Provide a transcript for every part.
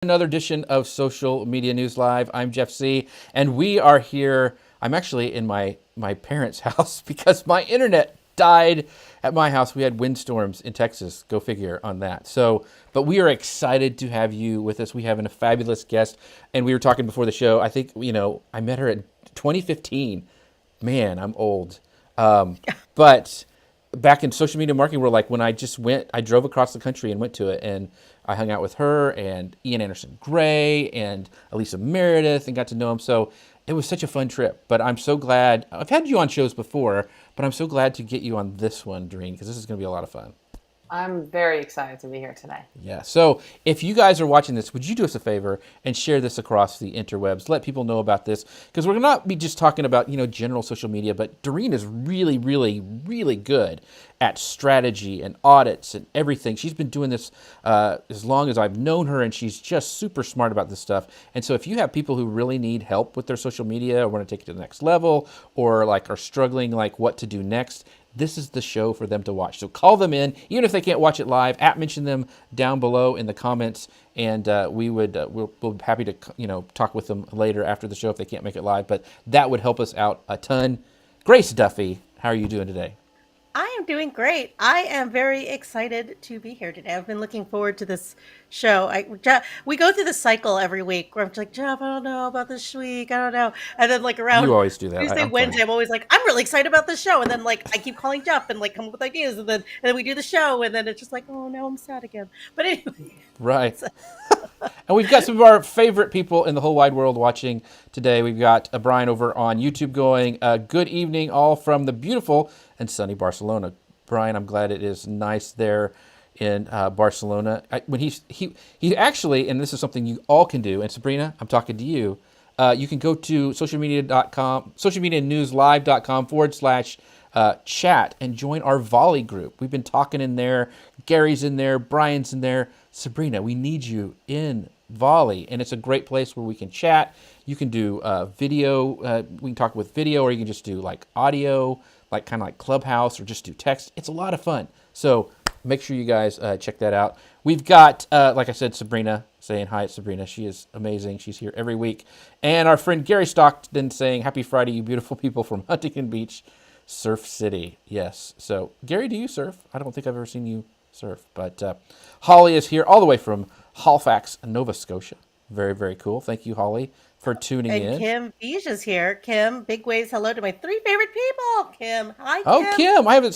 Another edition of Social Media News Live. I'm Jeff C. And we are here. I'm actually in my parents' house because my internet died at my house. We had windstorms in Texas. Go figure on that. But we are excited to have you with us. We have a fabulous guest. And we were talking before the show. I think, I met her in 2015. Man, I'm old. But back in social media marketing, we're like, when I drove across the country and went to it, and I hung out with her and Ian Anderson Gray and Elisa Meredith and got to know him. So it was such a fun trip. But I'm so glad. I've had you on shows before, but I'm so glad to get you on this one, Doreen, because this is going to be a lot of fun. I'm very excited to be here today. Yeah. So if you guys are watching this, would you do us a favor and share this across the interwebs? Let people know about this, because we're not be just talking about, general social media, but Doreen is really, really, really good at strategy and audits and everything. She's been doing this as long as I've known her, and she's just super smart about this stuff. And so if you have people who really need help with their social media or want to take it to the next level, or like are struggling like what to do next, this is the show for them to watch. So call them in, even if they can't watch it live. Mention them down below in the comments, and we'll be happy to talk with them later after the show if they can't make it live. But that would help us out a ton. Grace Duffy, how are you doing today? I am doing great. I am very excited to be here today. I've been looking forward to this show. We go through the cycle every week where I'm like, Jeff, I don't know about this week. I don't know. And then like You around always do that. Tuesday, I'm Wednesday, funny. I'm always like, I'm really excited about this show. And then like I keep calling Jeff and like come up with ideas. And then we do the show. And then it's just like, oh, no, I'm sad again. But anyway. Right. And we've got some of our favorite people in the whole wide world watching today. We've got Brian over on YouTube going, good evening, all from the beautiful and sunny Barcelona. Brian, I'm glad it is nice there in Barcelona. When he actually, and this is something you all can do, and Sabrina, I'm talking to you, you can go to socialmedia.com, socialmedianewslive.com/chat and join our volley group. We've been talking in there. Gary's in there. Brian's in there. Sabrina, we need you in volley, and it's a great place where we can chat. You can do video. We can talk with video, or you can just do like audio, like kind of like Clubhouse, or just do text. It's a lot of fun. So make sure you guys check that out. We've got, like I said, Sabrina saying hi. It's Sabrina. She is amazing. She's here every week. And our friend Gary Stockton saying, happy Friday, you beautiful people from Huntington Beach, Surf City. Yes. So, Gary, do you surf? I don't think I've ever seen you surf. But Holly is here all the way from Halifax, Nova Scotia. Very, very cool. Thank you, Holly, for tuning And in. Kim Beej is here. Kim, big waves. Hello to my three favorite people. Kim. Hi, Oh, Kim. Kim, I haven't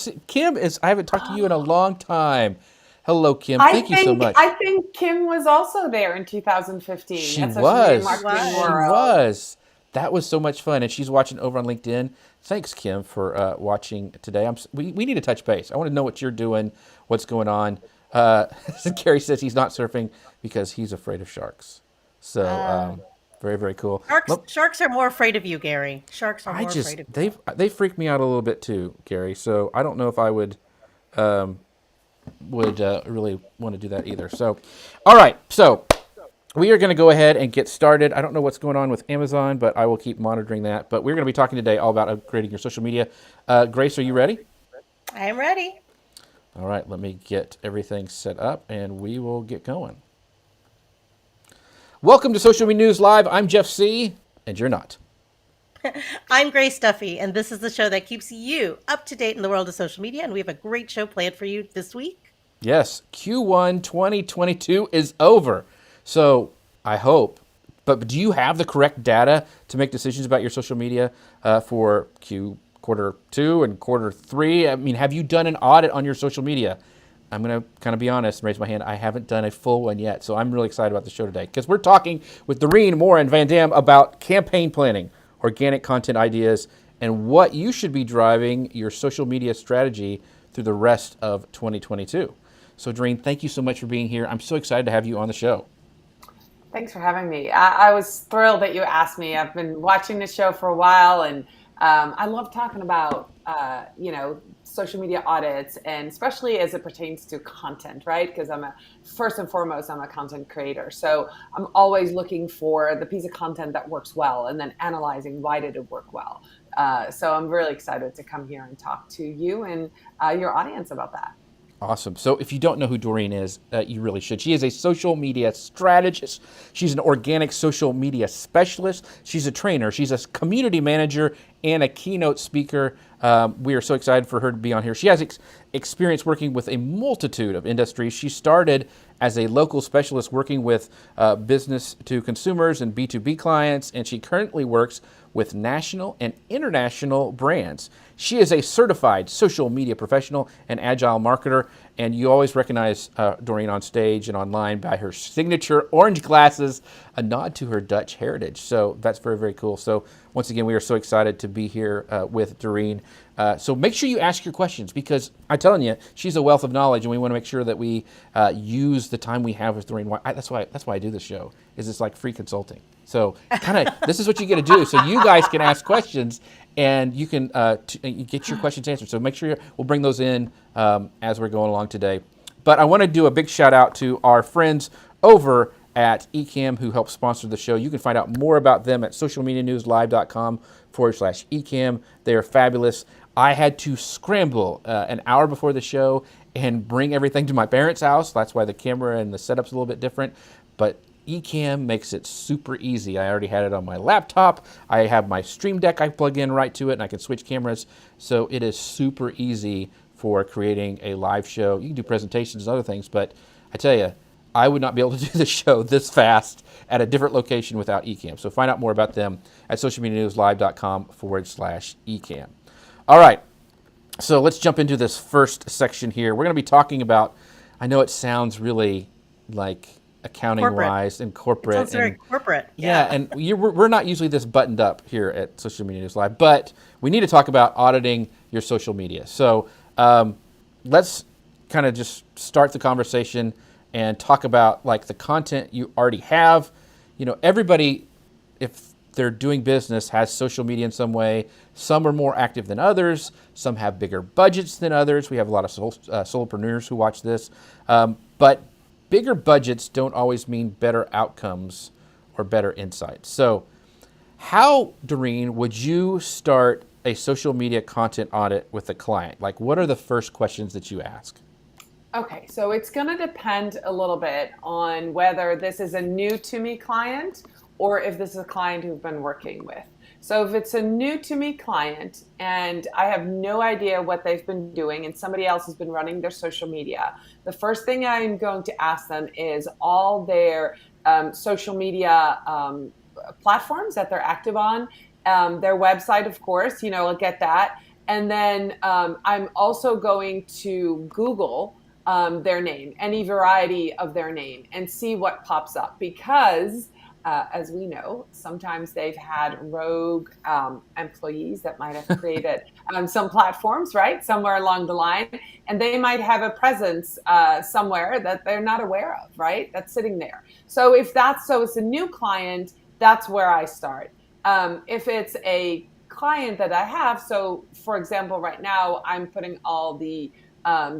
talked to you in a long time. Hello, Kim. I Thank you so think much. I think Kim was also there in 2015 She at Social Media was. Marketing was. She World. was. That was so much fun, and she's watching over on LinkedIn. Thanks, Kim, for watching today. We need to touch base. I want to know what you're doing, what's going on. Gary says he's not surfing because he's afraid of sharks. So very, very cool. Sharks are more afraid of you, Gary. Sharks are more afraid of you. They freak me out a little bit too, Gary. So I don't know if I would really want to do that either. So, all right. So we are going to go ahead and get started. I don't know what's going on with Amazon, but I will keep monitoring that. But we're going to be talking today all about upgrading your social media. Grace, are you ready? I am ready. All right. Let me get everything set up, and we will get going. Welcome to Social Media News Live. I'm Jeff C., and you're not. I'm Grace Duffy, and this is the show that keeps you up to date in the world of social media, and we have a great show planned for you this week. Yes, Q1 2022 is over. So I hope, but do you have the correct data to make decisions about your social media for quarter 2 and quarter 3? I mean, have you done an audit on your social media? I'm going to kind of be honest and raise my hand. I haven't done a full one yet, so I'm really excited about the show today because we're talking with Doreen Moore and Van Dam about campaign planning, organic content ideas, and what you should be driving your social media strategy through the rest of 2022. So, Doreen, thank you so much for being here. I'm so excited to have you on the show. Thanks for having me. I was thrilled that you asked me. I've been watching this show for a while, and I love talking about social media audits, and especially as it pertains to content, right? Because first and foremost, I'm a content creator. So I'm always looking for the piece of content that works well and then analyzing why did it work well. So I'm really excited to come here and talk to you and your audience about that. Awesome. So if you don't know who Doreen is, you really should. She is a social media strategist. She's an organic social media specialist. She's a trainer. She's a community manager and a keynote speaker. We are so excited for her to be on here. She has experience working with a multitude of industries. She started as a local specialist working with business to consumers and B2B clients, and she currently works with national and international brands. She is a certified social media professional and agile marketer, and you always recognize Doreen on stage and online by her signature orange glasses, a nod to her Dutch heritage. So that's very, very cool. So once again, we are so excited to be here with Doreen. So make sure you ask your questions, because I'm telling you, she's a wealth of knowledge, and we want to make sure that we use the time we have with Doreen. That's why I do this show, is it's like free consulting. So kind of this is what you get to do. So you guys can ask questions, and you can get your questions answered. So make sure we'll bring those in as we're going along today. But I want to do a big shout out to our friends over at Ecamm who help sponsor the show. You can find out more about them at socialmedianewslive.com/Ecamm. They are fabulous. I had to scramble an hour before the show and bring everything to my parents' house. That's why the camera and the setup's a little bit different. But Ecamm makes it super easy. I already had it on my laptop. I have my Stream Deck I plug in right to it, and I can switch cameras. So it is super easy for creating a live show. You can do presentations and other things, but I tell you, I would not be able to do the show this fast at a different location without Ecamm. So find out more about them at socialmedianewslive.com/Ecamm. All right, so let's jump into this first section here. We're going to be talking about, I know it sounds really like accounting-wise and corporate. It sounds very corporate. Yeah, and we're not usually this buttoned up here at Social Media News Live, but we need to talk about auditing your social media. So let's kind of just start the conversation and talk about like the content you already have. You know, everybody, if they're doing business, has social media in some way. Some are more active than others. Some have bigger budgets than others. We have a lot of solopreneurs who watch this. But bigger budgets don't always mean better outcomes or better insights. So how, Doreen, would you start a social media content audit with a client? Like, what are the first questions that you ask? Okay, so it's going to depend a little bit on whether this is a new to me client or if this is a client who've been working with. So if it's a new to me client and I have no idea what they've been doing and somebody else has been running their social media, the first thing I'm going to ask them is all their social media platforms that they're active on, their website, of course, you know, I'll get that. And then I'm also going to Google their name, any variety of their name, and see what pops up, because as we know, sometimes they've had rogue employees that might have created some platforms, right, somewhere along the line, and they might have a presence somewhere that they're not aware of, right, that's sitting there. So if that's, so it's a new client, that's where I start. If it's a client that I have, so for example, right now I'm putting all the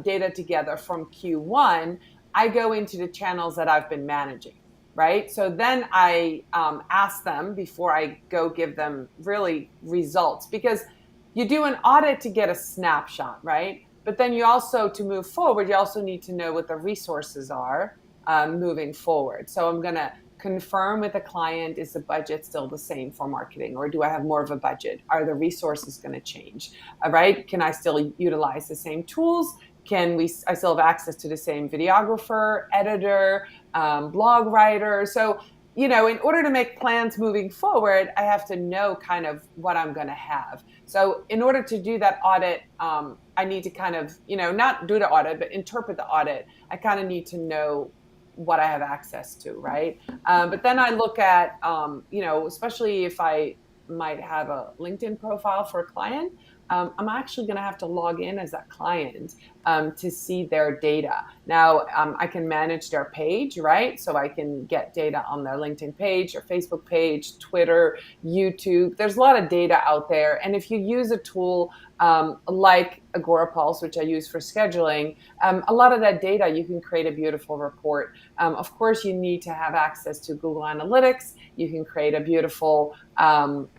data together from Q1, I go into the channels that I've been managing, right? So then I ask them before I go give them really results, because you do an audit to get a snapshot, right? But then you also, to move forward, you also need to know what the resources are moving forward. So I'm going to confirm with the client, is the budget still the same for marketing, or do I have more of a budget? Are the resources going to change? Right? Can I still utilize the same tools? I still have access to the same videographer, editor, blog writer? So, you know, in order to make plans moving forward, I have to know kind of what I'm going to have. So in order to do that audit, I need to kind of, you know, not do the audit, but interpret the audit. I kind of need to know what I have access to, right? But then I look at, you know, especially if I might have a LinkedIn profile for a client, I'm actually going to have to log in as that client to see their data. Now, I can manage their page, right? So I can get data on their LinkedIn page, or Facebook page, Twitter, YouTube. There's a lot of data out there. And if you use a tool like Agorapulse, which I use for scheduling, a lot of that data, you can create a beautiful report. Of course, you need to have access to Google Analytics. You can create a beautiful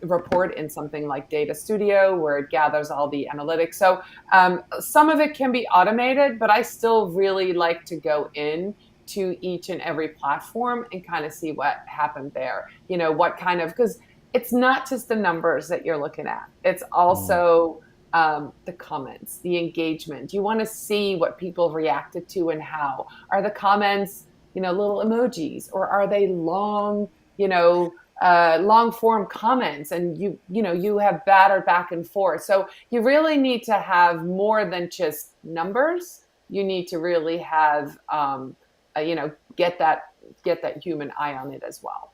report in something like Data Studio where it gathers all the analytics. So some of it can be automated, but I still really like to go in to each and every platform and kind of see what happened there. What kind of, because it's not just the numbers that you're looking at. It's also the comments, the engagement. You want to see what people reacted to and how. Are the comments, little emojis, or are they long, long form comments, and you have batter back and forth. So you really need to have more than just numbers. You need to really have, get that human eye on it as well.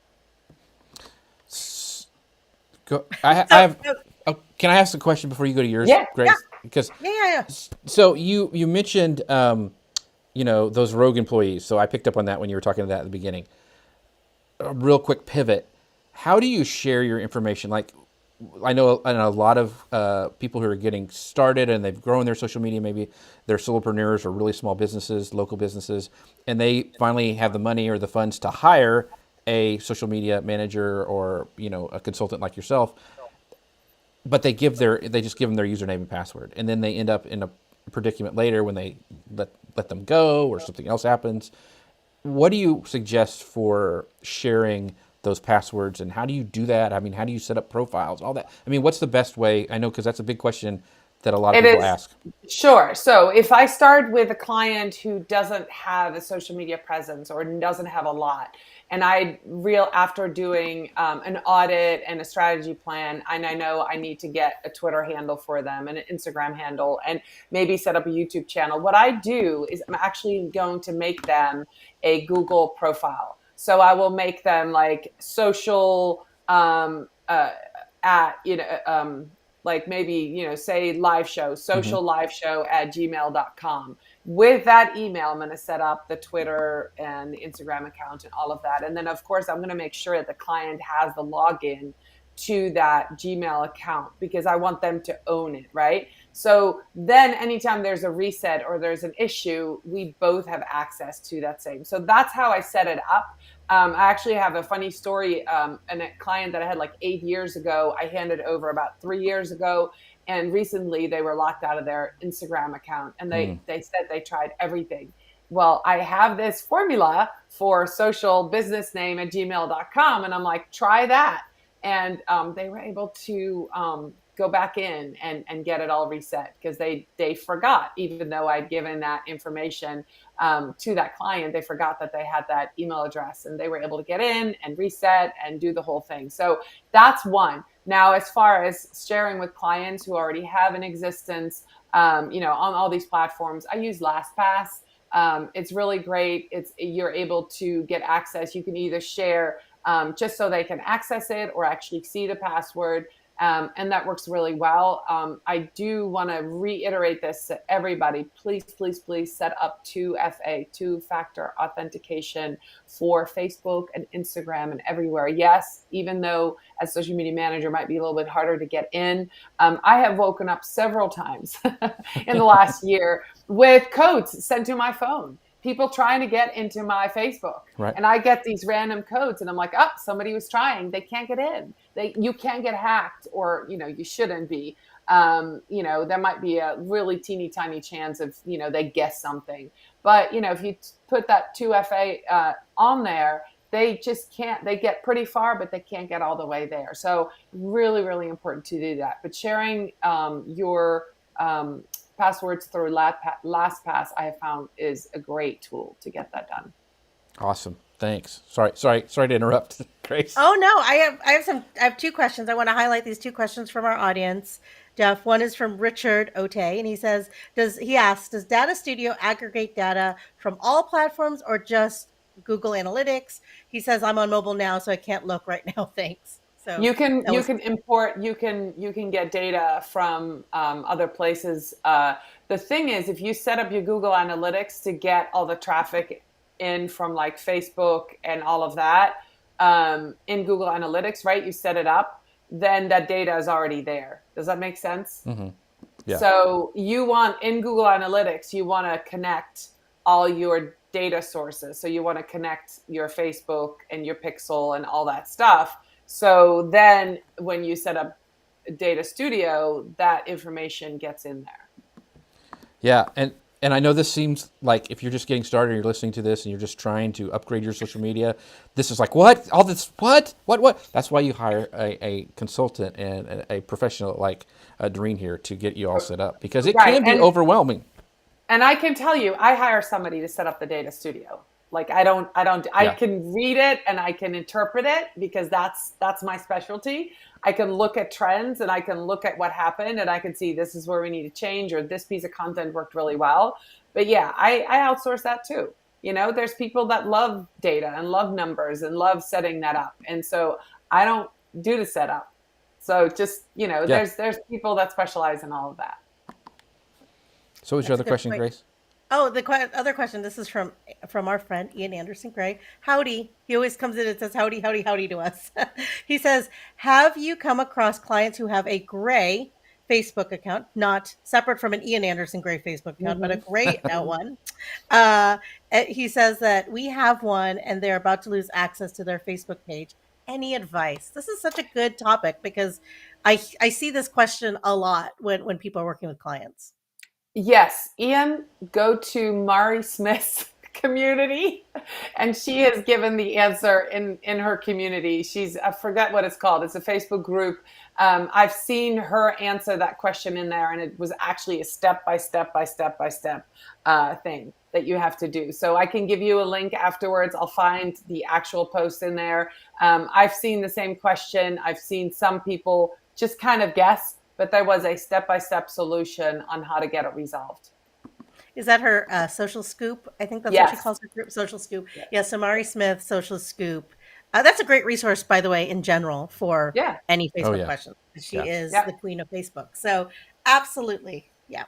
Go. I have. Oh, can I ask a question before you go to yours, Yeah. Grace? Because Yeah. so you mentioned those rogue employees. So I picked up on that when you were talking to that at the beginning. A real quick pivot. How do you share your information? Like, I know a lot of people who are getting started and they've grown their social media. Maybe they're solopreneurs or really small businesses, local businesses, and they finally have the money or the funds to hire a social media manager or a consultant like yourself. But they just give them their username and password, and then they end up in a predicament later when they let them go or something else happens. What do you suggest for sharing those passwords, and how do you do that? I mean, how do you set up profiles, all that? I mean, what's the best way? I know, because that's a big question that a lot of people ask. Sure. So if I start with a client who doesn't have a social media presence or doesn't have a lot, and after doing an audit and a strategy plan, and I know I need to get a Twitter handle for them and an Instagram handle and maybe set up a YouTube channel, what I do is I'm actually going to make them a Google profile. So I will make them like social like maybe, say live show, social live show at gmail.com. With that email, I'm going to set up the Twitter and the Instagram account and all of that. And then, of course, I'm going to make sure that the client has the login to that Gmail account because I want them to own it, right? So then anytime there's a reset or there's an issue, we both have access to that same. So that's how I set it up. I actually have a funny story. And a client that I had like 8 years ago, I handed over about 3 years ago. And recently they were locked out of their Instagram account and they said they tried everything. Well, I have this formula for social business name at gmail.com. And I'm like, try that. And they were able to go back in and get it all reset because they forgot, even though I'd given that information to that client, they forgot that they had that email address and they were able to get in and reset and do the whole thing. So that's one. Now, as far as sharing with clients who already have an existence, on all these platforms, I use LastPass. It's really great. You're able to get access. You can either share just so they can access it or actually see the password. And that works really well. I do want to reiterate this to everybody. Please, please, please set up 2FA, two-factor authentication for Facebook and Instagram and everywhere. Yes, even though as social media manager might be a little bit harder to get in, I have woken up several times in the last year with codes sent to my phone. People trying to get into my Facebook. Right. And I get these random codes and I'm like, somebody was trying. They can't get in. You can't get hacked or, you shouldn't be. There might be a really teeny tiny chance of, they guess something. But, if you put that 2FA on there, they just can't, they get pretty far, but they can't get all the way there. So really, really important to do that. But sharing your passwords through LastPass, I have found is a great tool to get that done. Awesome. Thanks. Sorry to interrupt, Grace. Oh no, I have two questions. I want to highlight these two questions from our audience. Jeff, one is from Richard Ote, and he says, does Data Studio aggregate data from all platforms or just Google Analytics? He says, I'm on mobile now, so I can't look right now. Thanks. So you can import, you can get data from other places. The thing is, if you set up your Google Analytics to get all the traffic in from like Facebook and all of that in Google Analytics, right? You set it up, then that data is already there. Does that make sense? Mm-hmm. Yeah. So you want in Google Analytics, you want to connect all your data sources. So you want to connect your Facebook and your Pixel and all that stuff. So then when you set up Data Studio, that information gets in there. Yeah, and I know this seems like if you're just getting started, and you're listening to this, and you're just trying to upgrade your social media, this is like what all this what. That's why you hire a consultant and a professional like Doreen here to get you all set up because it Right. can be overwhelming. And I can tell you, I hire somebody to set up the Data Studio. Like I Yeah, can read it and I can interpret it because that's my specialty. I can look at trends and I can look at what happened and I can see this is where we need to change or this piece of content worked really well. But yeah, I outsource that too. There's people that love data and love numbers and love setting that up. And so I don't do the setup. So just, yeah. there's people that specialize in all of that. So, what's your That's a other good question, point. Grace? Oh, the other question. This is from our friend Ian Anderson Gray. Howdy. He always comes in and says howdy, howdy, howdy to us. He says, "Have you come across clients who have a gray Facebook account, not separate from an Ian Anderson Gray Facebook account, but a Mm-hmm. grayed out one?" Uh, he says that we have one, and they're about to lose access to their Facebook page. Any advice? This is such a good topic because I see this question a lot when people are working with clients. Yes, Ian, go to Mari Smith's community, and she has given the answer in her community. I forget what it's called. It's a Facebook group. I've seen her answer that question in there, and it was actually a step by step by step by step thing that you have to do. So I can give you a link afterwards. I'll find the actual post in there. I've seen the same question. I've seen some people just kind of guess, but there was a step-by-step solution on how to get it resolved. Is that her social scoop? I think that's what she Yes. calls her group, social scoop. Yeah. Yeah, Samari Smith, social scoop. That's a great resource, by the way, in general for Yeah. any Oh Facebook yeah, questions. She yeah. is Yeah. the queen of Facebook. So absolutely, yeah.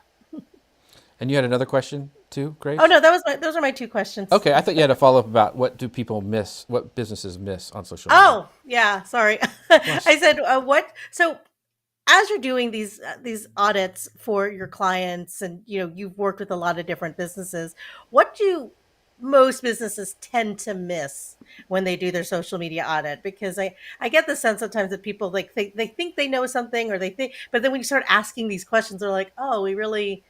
And you had another question too, Oh Grace? no, that was those are my two questions. Okay, I thought you had a follow up about what do people miss, what businesses miss on social media. Oh yeah, sorry. Plus, I said what? So as you're doing these audits for your clients and you've worked with a lot of different businesses, what do most businesses tend to miss when they do their social media audit? Because I get the sense sometimes that people like they think they know something, or they think, but then when you start asking these questions, they're like, oh, we really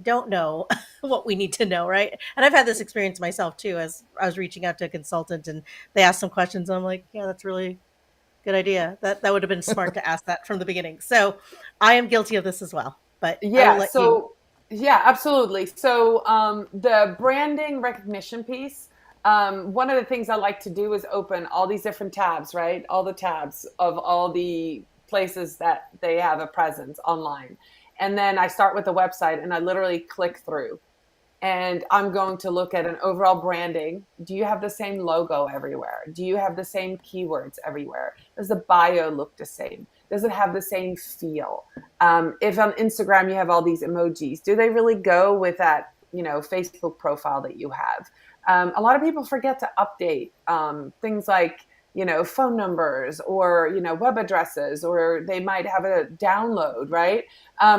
don't know what we need to know, right? And I've had this experience myself too, as I was reaching out to a consultant and they asked some questions, and I'm like, yeah, that's really good idea. That would have been smart to ask that from the beginning. So I am guilty of this as well, but I will Yeah. let you. So, yeah, absolutely. So, the branding recognition piece, one of the things I like to do is open all these different tabs, right? All the tabs of all the places that they have a presence online. And then I start with the website and I literally click through. And I'm going to look at an overall branding. Do you have the same logo everywhere? Do you have the same keywords everywhere? Does the bio look the same? Does it have the same feel? If on Instagram you have all these emojis, do they really go with that, Facebook profile that you have? A lot of people forget to update things like, phone numbers or, web addresses, or they might have a download, right?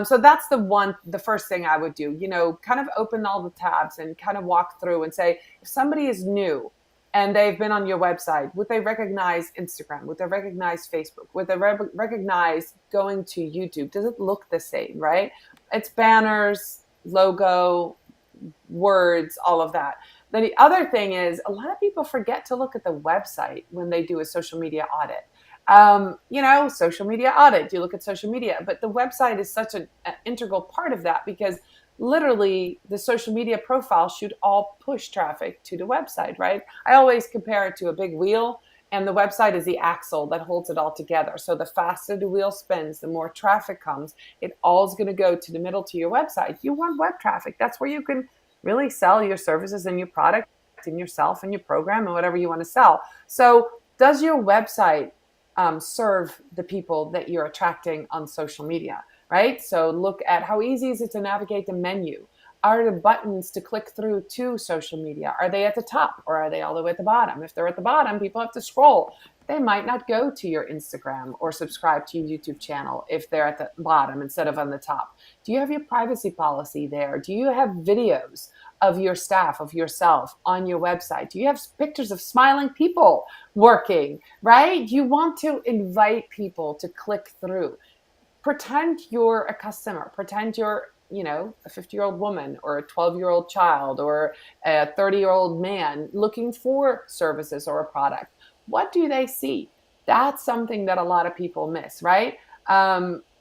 So that's the first thing I would do, kind of open all the tabs and kind of walk through and say, if somebody is new and they've been on your website, would they recognize Instagram? Would they recognize Facebook? Would they recognize going to YouTube? Does it look the same, right? It's banners, logo, words, all of that. Then the other thing is a lot of people forget to look at the website when they do a social media audit. Social media audit, you look at social media, but the website is such an integral part of that because literally the social media profile should all push traffic to the website, right? I always compare it to a big wheel, and the website is the axle that holds it all together. So the faster the wheel spins, the more traffic comes. It all is going to go to the middle to your website. You want web traffic. That's where you can really sell your services and your product and yourself and your program and whatever you want to sell. So does your website serve the people that you're attracting on social media, right? So look at how easy is it to navigate the menu. are the buttons to click through to social media? Are they at the top or are they all the way at the bottom? If they're at the bottom, people have to scroll. They might not go to your Instagram or subscribe to your YouTube channel if they're at the bottom instead of on the top. Do you have your privacy policy there? Do you have videos of your staff, of yourself on your website? Do you have pictures of smiling people working, right? You want to invite people to click through. Pretend you're a customer. Pretend you're, a 50-year-old woman or a 12-year-old child or a 30-year-old man looking for services or a product. What do they see? That's something that a lot of people miss, right?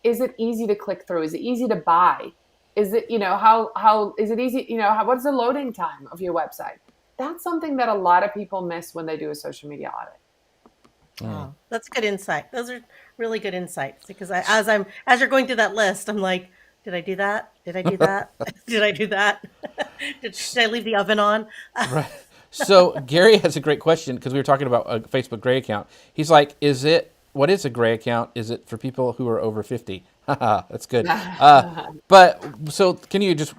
Is it easy to click through? Is it easy to buy? Is it, how is it easy? What's the loading time of your website? That's something that a lot of people miss when they do a social media audit. Oh, that's good insight. Those are really good insights because as you're going through that list, I'm like, did I do that? Did I do that? Did I do that? did I leave the oven on? Right. So Gary has a great question because we were talking about a Facebook Gray account. He's like, what is a Gray account? Is it for people who are over 50? Haha, that's good. But so can you just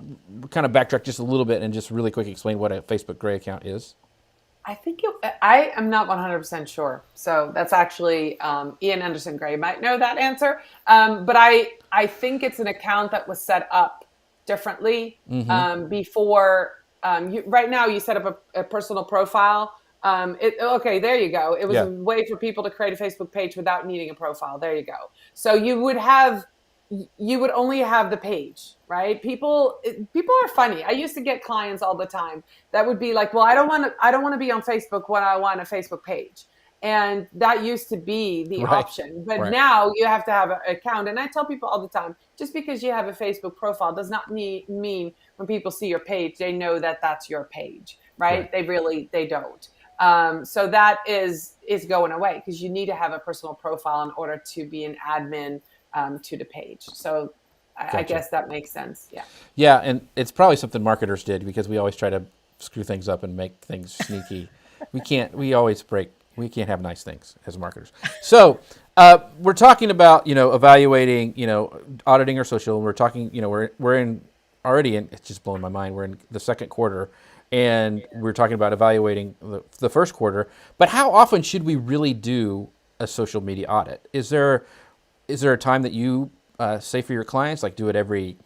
kind of backtrack just a little bit and just really quick explain what a Facebook Gray account is? I am not 100% sure. So that's actually Ian Anderson Gray might know that answer. But I think it's an account that was set up differently before. Right now, you set up a personal profile. Okay, there you go. It was a way for people to create a Facebook page without needing a profile. There you go. So you would only have the page, right? People are funny. I used to get clients all the time that would be like, well, I don't want to be on Facebook when I want a Facebook page. And that used to be the option. But now you have to have an account. And I tell people all the time, just because you have a Facebook profile does not mean when people see your page, they know that that's your page, right? They don't. So that is going away because you need to have a personal profile in order to be an admin to the page. So I guess that makes sense. Yeah. Yeah, and it's probably something marketers did because we always try to screw things up and make things sneaky. We can't have nice things as marketers. So we're talking about, evaluating, auditing our social. And we're talking, it's just blowing my mind. We're in the second quarter and we're talking about evaluating the first quarter. But how often should we really do a social media audit? Is there a time that you say for your clients, like do it every,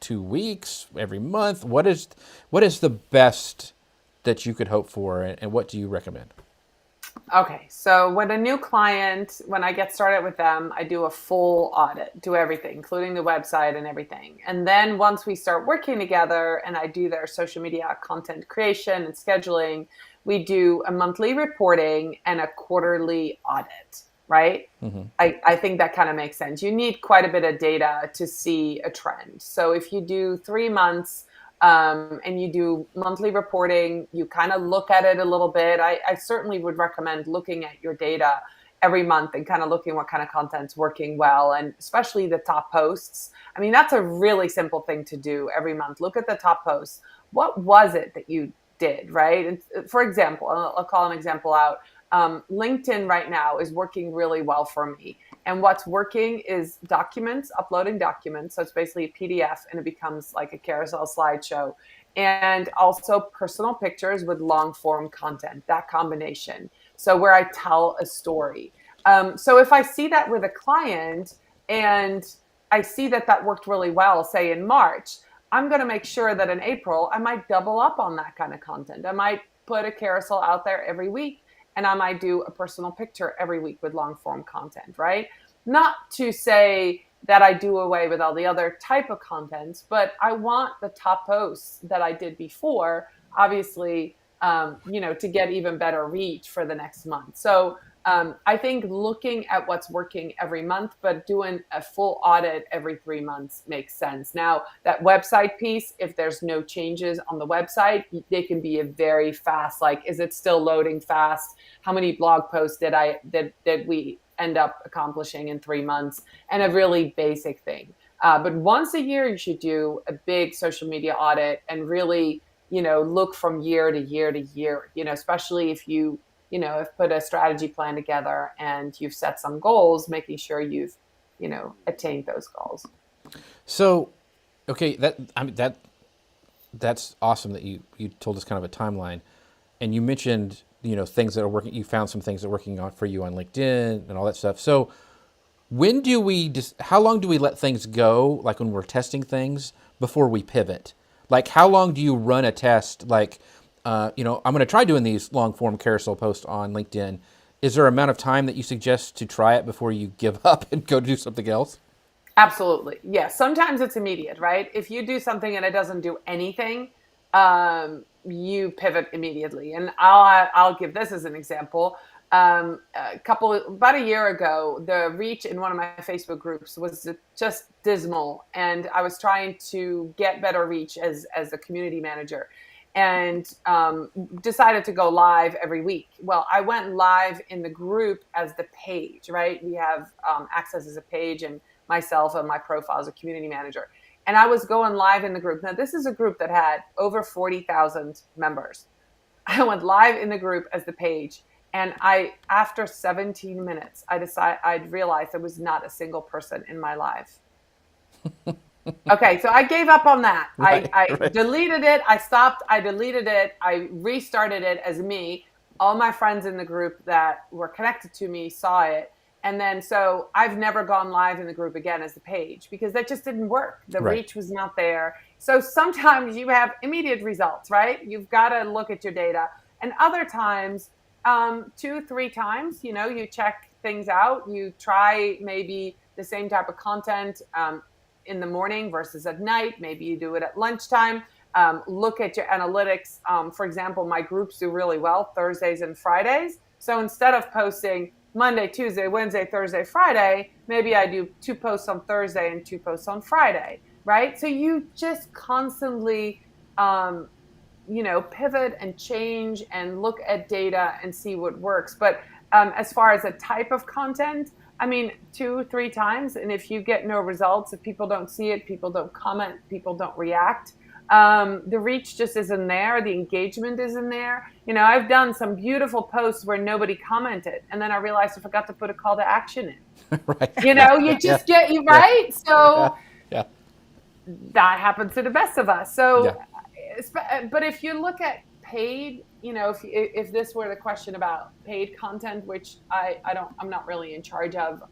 2 weeks, every month? What is the best that you could hope for, and what do you recommend? Okay, so when a new client, when I get started with them, I do a full audit, do everything, including the website and everything. And then once we start working together and I do their social media content creation and scheduling, we do a monthly reporting and a quarterly audit, right? Mm-hmm. I think that kind of makes sense. You need quite a bit of data to see a trend. So if you do 3 months, and you do monthly reporting, you kind of look at it a little bit. I certainly would recommend looking at your data every month and kind of looking what kind of content's working well, and especially the top posts. I mean, that's a really simple thing to do every month. Look at the top posts. What was it that you did, right? And for example, I'll call an example out. LinkedIn right now is working really well for me. And what's working is documents, uploading documents. So it's basically a PDF and it becomes like a carousel slideshow. And also personal pictures with long form content, that combination. So where I tell a story. So if I see that with a client and I see that worked really well, say in March, I'm going to make sure that in April, I might double up on that kind of content. I might put a carousel out there every week. And I might do a personal picture every week with long form content, right? Not to say that I do away with all the other type of contents, but I want the top posts that I did before, obviously, to get even better reach for the next month. So I think looking at what's working every month, but doing a full audit every 3 months makes sense. Now, that website piece, if there's no changes on the website, they can be a very fast, like, is it still loading fast? How many blog posts did we end up accomplishing in 3 months? And a really basic thing. But once a year, you should do a big social media audit and really, look from year to year to year, especially if you have put a strategy plan together and you've set some goals, making sure you've, attained those goals. So, okay, that That's awesome that you told us kind of a timeline, and you mentioned things that are working. You found some things that are working on for you on LinkedIn and all that stuff. So when do we just? How long do we let things go? Like when we're testing things before we pivot. Like how long do you run a test? Like I'm going to try doing these long form carousel posts on LinkedIn. Is there an amount of time that you suggest to try it before you give up and go do something else? Absolutely. Yes. Sometimes it's immediate, right? If you do something and it doesn't do anything, you pivot immediately. And I'll give this as an example. About a year ago, the reach in one of my Facebook groups was just dismal, and I was trying to get better reach as a community manager, and decided to go live every week. Well, I went live in the group as the page, right? We have access as a page, and myself and my profile as a community manager. And I was going live in the group. Now, this is a group that had over 40,000 members. I went live in the group as the page. And after 17 minutes, I'd realized there was not a single person in my live. Okay, so I gave up on that. Right, I right. deleted it. I stopped. I deleted it. I restarted it as me. All my friends in the group that were connected to me saw it. And then, so I've never gone live in the group again as the page because that just didn't work. The Right. reach was not there. So sometimes you have immediate results, right? You've got to look at your data. And other times, 2-3 times, you check things out. You try maybe the same type of content in the morning versus at night. Maybe you do it at lunchtime. Look at your analytics. For example, my groups do really well Thursdays and Fridays. So instead of posting Monday, Tuesday, Wednesday, Thursday, Friday, maybe I do 2 posts on Thursday and 2 posts on Friday, right? So you just constantly, pivot and change and look at data and see what works. But as far as a type of content, 2-3 times. And if you get no results, if people don't see it, people don't comment, people don't react, the reach just isn't there. The engagement isn't there. I've done some beautiful posts where nobody commented, and then I realized I forgot to put a call to action in. Right. You just get you right. So Yeah. that happens to the best of us. So, Yeah. but if you look at paid, if this were the question about paid content, which I'm not really in charge of.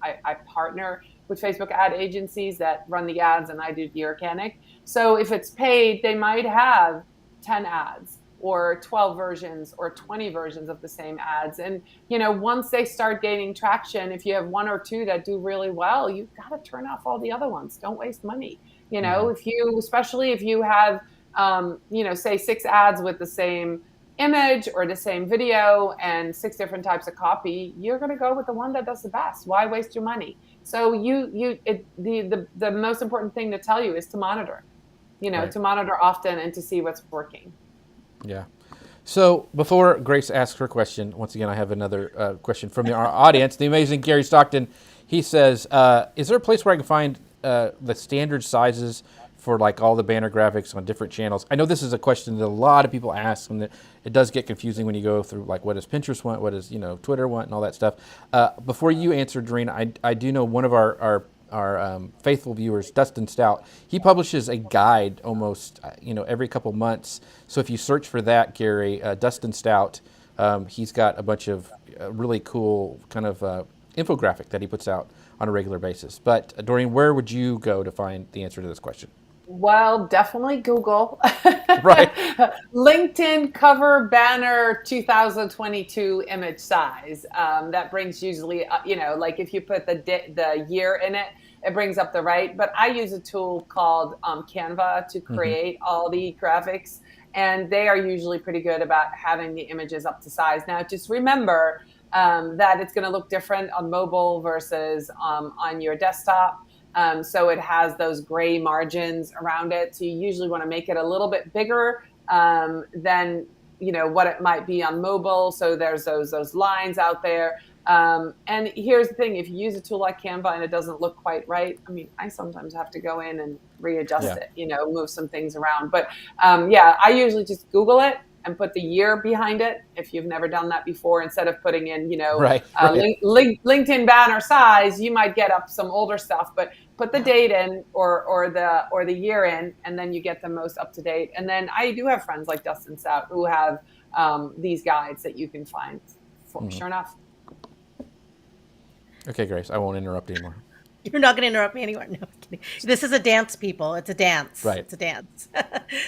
I partner with Facebook ad agencies that run the ads, and I do the organic. So if it's paid, they might have 10 ads or 12 versions or 20 versions of the same ads. And, once they start gaining traction, if you have 1 or 2 that do really well, you've got to turn off all the other ones. Don't waste money. Especially if you have, say 6 ads with the same image or the same video and 6 different types of copy, you're going to go with the one that does the best. Why waste your money? So the most important thing to tell you is to monitor, Right. to monitor often and to see what's working. Yeah. So before Grace asks her question, once again, I have another question from our audience. The amazing Gary Stockton, he says, is there a place where I can find the standard sizes for like all the banner graphics on different channels? I know this is a question that a lot of people ask, and it does get confusing when you go through like what does Pinterest want, what does Twitter want, and all that stuff. Before you answer, Doreen, I do know one of our faithful viewers, Dustin Stout, he publishes a guide almost every couple months. So if you search for that, Gary, Dustin Stout, he's got a bunch of really cool kind of infographic that he puts out on a regular basis. But Doreen, where would you go to find the answer to this question? Well, definitely Google. Right. LinkedIn cover banner 2022 image size. That brings usually, like if you put the year in it, it brings up the right. But I use a tool called Canva to create all the graphics, and they are usually pretty good about having the images up to size. Now, just remember that it's going to look different on mobile versus on your desktop. So it has those gray margins around it. So you usually want to make it a little bit bigger than what it might be on mobile. So there's those lines out there. And here's the thing: if you use a tool like Canva and it doesn't look quite right, I sometimes have to go in and readjust it. Move some things around. But I usually just Google it. and put the year behind it if you've never done that before, instead of putting in, Right, right. LinkedIn banner size. You might get up some older stuff, but put the date in, or the year in, and then you get the most up to date. And then I do have friends like Dustin Stout who have these guides that you can find. Sure enough. Okay, Grace, I won't interrupt anymore. You're not going to interrupt me anymore. No, I'm kidding. This is a dance, people. It's a dance. Right. It's a dance.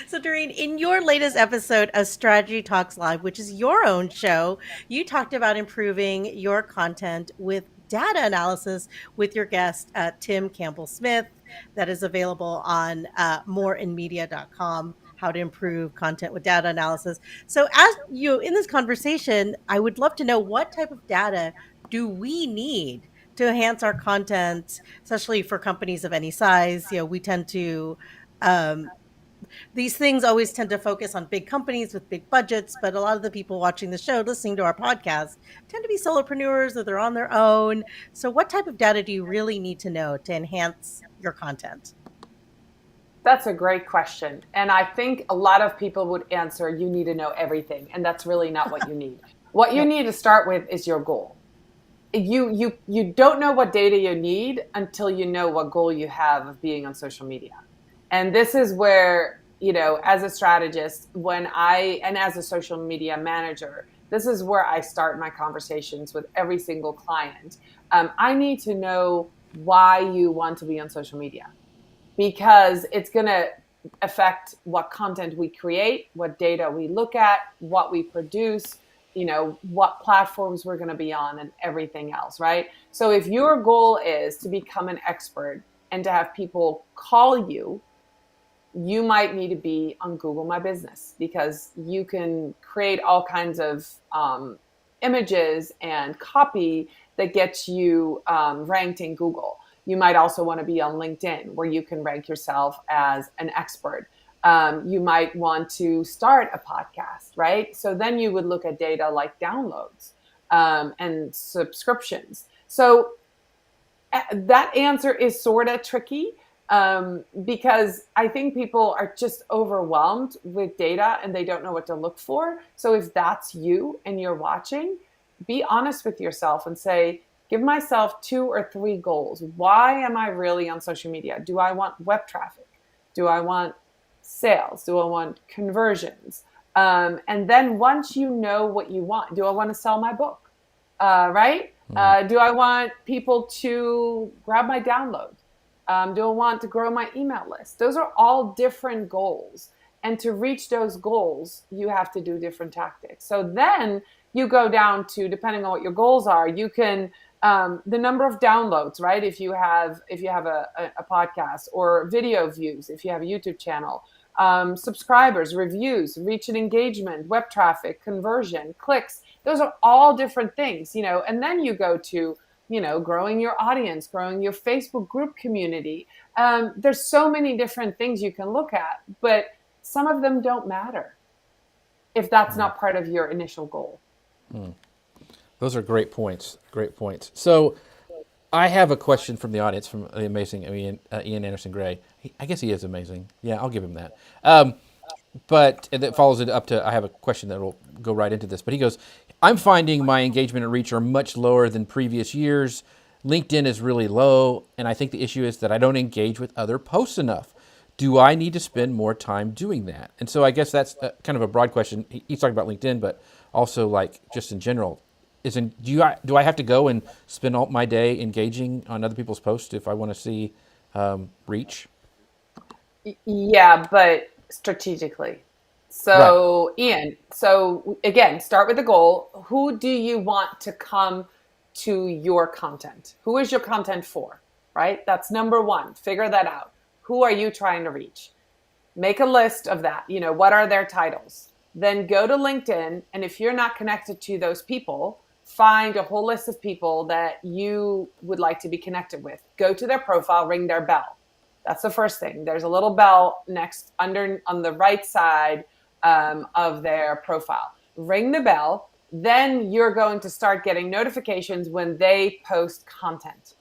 So, Doreen, in your latest episode of Strategy Talks Live, which is your own show, you talked about improving your content with data analysis with your guest, Tim Campbell-Smith. That is available on moreinmedia.com, how to improve content with data analysis. So, as you in this conversation, I would love to know, what type of data do we need to enhance our content, especially for companies of any size? We tend to, these things always tend to focus on big companies with big budgets, but a lot of the people watching the show, listening to our podcast, tend to be solopreneurs, or they're on their own. So what type of data do you really need to know to enhance your content? That's a great question. And I think a lot of people would answer, you need to know everything. And that's really not what you need. What you need to start with is your goal. You don't know what data you need until you know what goal you have of being on social media. And this is where, as a strategist, and as a social media manager, this is where I start my conversations with every single client. I need to know why you want to be on social media, because it's going to affect what content we create, what data we look at, what we produce, what platforms we're going to be on, and everything else, right? So if your goal is to become an expert and to have people call you, you might need to be on Google My Business, because you can create all kinds of images and copy that gets you ranked in Google. You might also want to be on LinkedIn, where you can rank yourself as an expert. You might want to start a podcast, right? So then you would look at data like downloads and subscriptions. So that answer is sort of tricky, because I think people are just overwhelmed with data and they don't know what to look for. So if that's you and you're watching, be honest with yourself and say, give myself 2 or 3 goals. Why am I really on social media? Do I want web traffic? Do I want sales? Do I want conversions? And then once you know what you want, do I want to sell my book? Right? Do I want people to grab my download? Do I want to grow my email list? Those are all different goals. And to reach those goals, you have to do different tactics. So then you go down to, depending on what your goals are, you can, the number of downloads, right? If you have a podcast, or video views, if you have a YouTube channel, subscribers, reviews, reach and engagement, web traffic, conversion, clicks. Those are all different things, and then you go to, growing your audience, growing your Facebook group community. There's so many different things you can look at, but some of them don't matter if that's not part of your initial goal. Those are great points. Great points. So I have a question from the audience, from the amazing Ian Anderson Gray. I guess he is amazing. Yeah, I'll give him that. But that follows it up to, I have a question that will go right into this. But he goes, I'm finding my engagement and reach are much lower than previous years. LinkedIn is really low, and I think the issue is that I don't engage with other posts enough. Do I need to spend more time doing that? And so I guess that's kind of a broad question. He's talking about LinkedIn, but also like just in general. Do I have to go and spend all my day engaging on other people's posts if I want to see reach? Yeah, but strategically. So, right. Ian, so again, start with the goal. Who do you want to come to your content? Who is your content for, right? That's number one. Figure that out. Who are you trying to reach? Make a list of that. What are their titles? Then go to LinkedIn, and if you're not connected to those people, find a whole list of people that you would like to be connected with. Go to their profile, ring their bell. That's the first thing. There's a little bell next on the right side of their profile. Ring the bell. Then you're going to start getting notifications when they post content.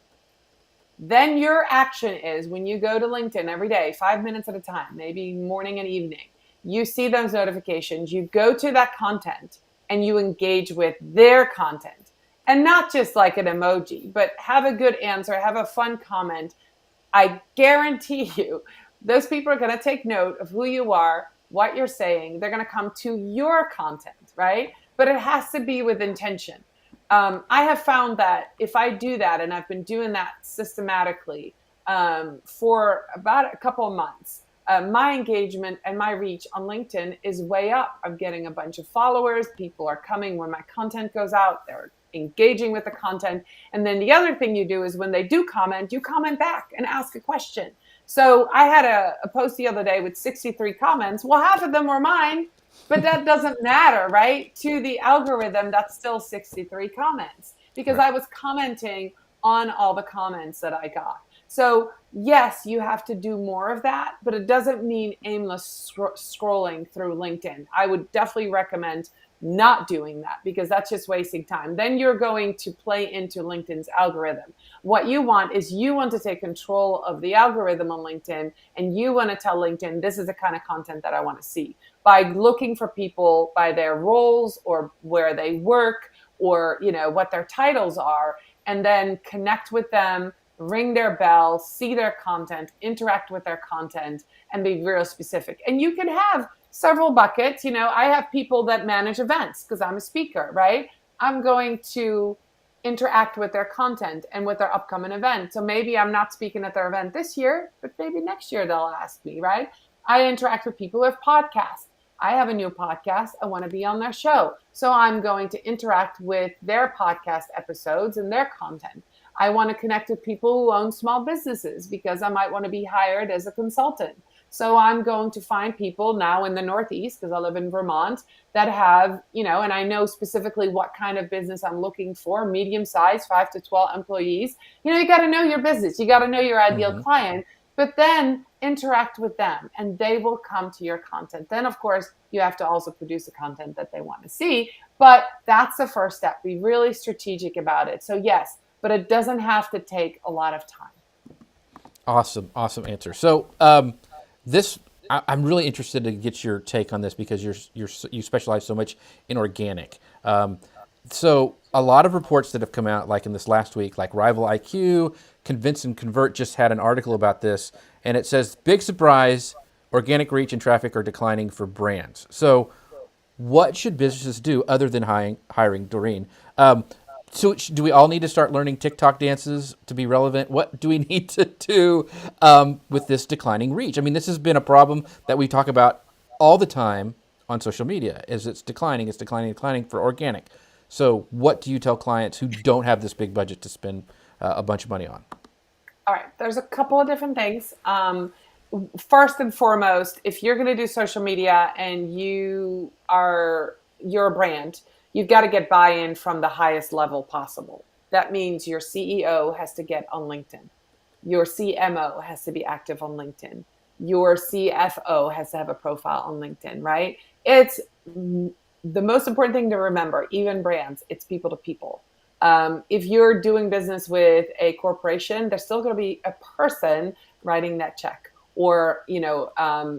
Then your action is, when you go to LinkedIn every day, 5 minutes at a time, maybe morning and evening, you see those notifications, you go to that content and you engage with their content, and not just like an emoji, but have a good answer, have a fun comment. I guarantee you, those people are going to take note of who you are, what you're saying. They're going to come to your content, right? But it has to be with intention. I have found that if I do that, and I've been doing that systematically for about a couple of months, my engagement and my reach on LinkedIn is way up. I'm getting a bunch of followers. People are coming when my content goes out. They're engaging with the content. And then the other thing you do is when they do comment, you comment back and ask a question. So I had a post the other day with 63 comments. Well, half of them were mine, but that doesn't matter, right? To the algorithm, that's still 63 comments because Right. I was commenting on all the comments that I got. So yes, you have to do more of that, but it doesn't mean aimless scrolling through LinkedIn. I would definitely recommend not doing that because that's just wasting time. Then you're going to play into LinkedIn's algorithm. What you want is you want to take control of the algorithm on LinkedIn, and you want to tell LinkedIn, this is the kind of content that I want to see, by looking for people by their roles or where they work or, you know, what their titles are, and then connect with them, ring their bell, see their content, interact with their content, and be real specific. And you can have several buckets. You know, I have people that manage events because I'm a speaker, right? I'm going to interact with their content and with their upcoming event. So maybe I'm not speaking at their event this year, but maybe next year they'll ask me, right? I interact with people with podcasts. I have a new podcast. I want to be on their show. So I'm going to interact with their podcast episodes and their content. I want to connect with people who own small businesses because I might want to be hired as a consultant. So I'm going to find people now in the Northeast, because I live in Vermont, that have, you know, and I know specifically what kind of business I'm looking for, medium size, 5 to 12 employees. You know, you got to know your business. You got to know your ideal client, but then interact with them and they will come to your content. Then, of course, you have to also produce the content that they want to see. But that's the first step. Be really strategic about it. So yes, but it doesn't have to take a lot of time. Awesome answer. So I'm really interested to get your take on this because you specialize so much in organic. So a lot of reports that have come out, like in this last week, like Rival IQ, Convince and Convert just had an article about this, and it says, big surprise, organic reach and traffic are declining for brands. So what should businesses do other than hiring Doreen? So do we all need to start learning TikTok dances to be relevant? What do we need to do with this declining reach? I mean, this has been a problem that we talk about all the time on social media. Is it's declining for organic. So what do you tell clients who don't have this big budget to spend a bunch of money on? All right, there's a couple of different things. First and foremost, if you're going to do social media and you're a brand, you've got to get buy-in from the highest level possible. That means your CEO has to get on LinkedIn. Your CMO has to be active on LinkedIn. Your CFO has to have a profile on LinkedIn, right? It's the most important thing to remember, even brands, it's people to people. If you're doing business with a corporation, there's still going to be a person writing that check or,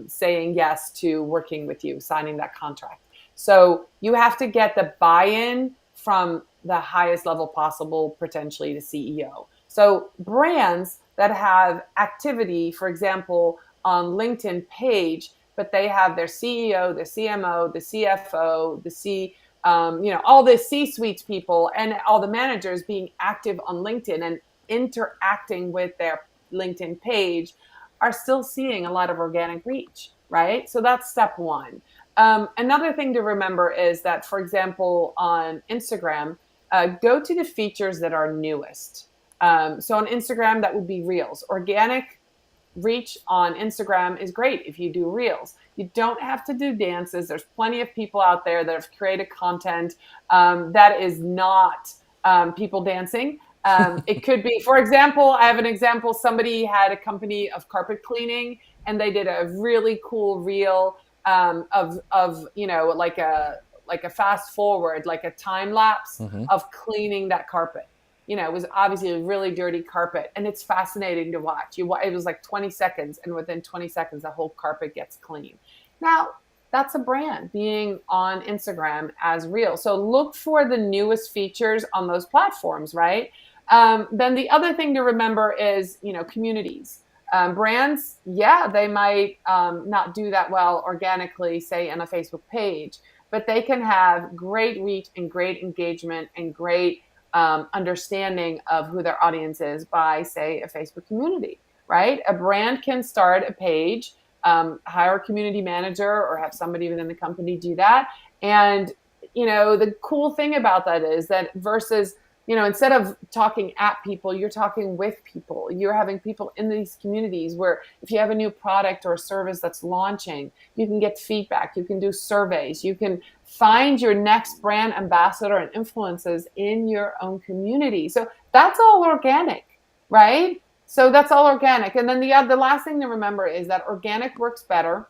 saying yes to working with you, signing that contract. So you have to get the buy-in from the highest level possible, potentially the CEO. So brands that have activity, for example, on LinkedIn page, but they have their CEO, the CMO, the CFO, all the C-suite people and all the managers being active on LinkedIn and interacting with their LinkedIn page are still seeing a lot of organic reach, right? So that's step one. Another thing to remember is that, for example, on Instagram, go to the features that are newest. So on Instagram, that would be Reels. Organic reach on Instagram is great if you do Reels. You don't have to do dances. There's plenty of people out there that have created content that is not people dancing. It could be, for example, I have an example. Somebody had a company of carpet cleaning, and they did a really cool reel of like a fast forward, like a time lapse of cleaning that carpet. It was obviously a really dirty carpet, and it's fascinating to watch. It was like 20 seconds, and within 20 seconds, the whole carpet gets clean. Now, that's a brand being on Instagram as real. So look for the newest features on those platforms, right? Then the other thing to remember is, communities. Brands, yeah, they might not do that well organically, say in a Facebook page, but they can have great reach and great engagement and great understanding of who their audience is by, say, a Facebook community, right? A brand can start a page, hire a community manager or have somebody within the company do that. And, the cool thing about that is that versus, instead of talking at people, you're talking with people. You're having people in these communities where if you have a new product or a service that's launching, you can get feedback, you can do surveys, you can find your next brand ambassador and influences in your own community. So that's all organic, right? So that's all organic. And then the last thing to remember is that organic works better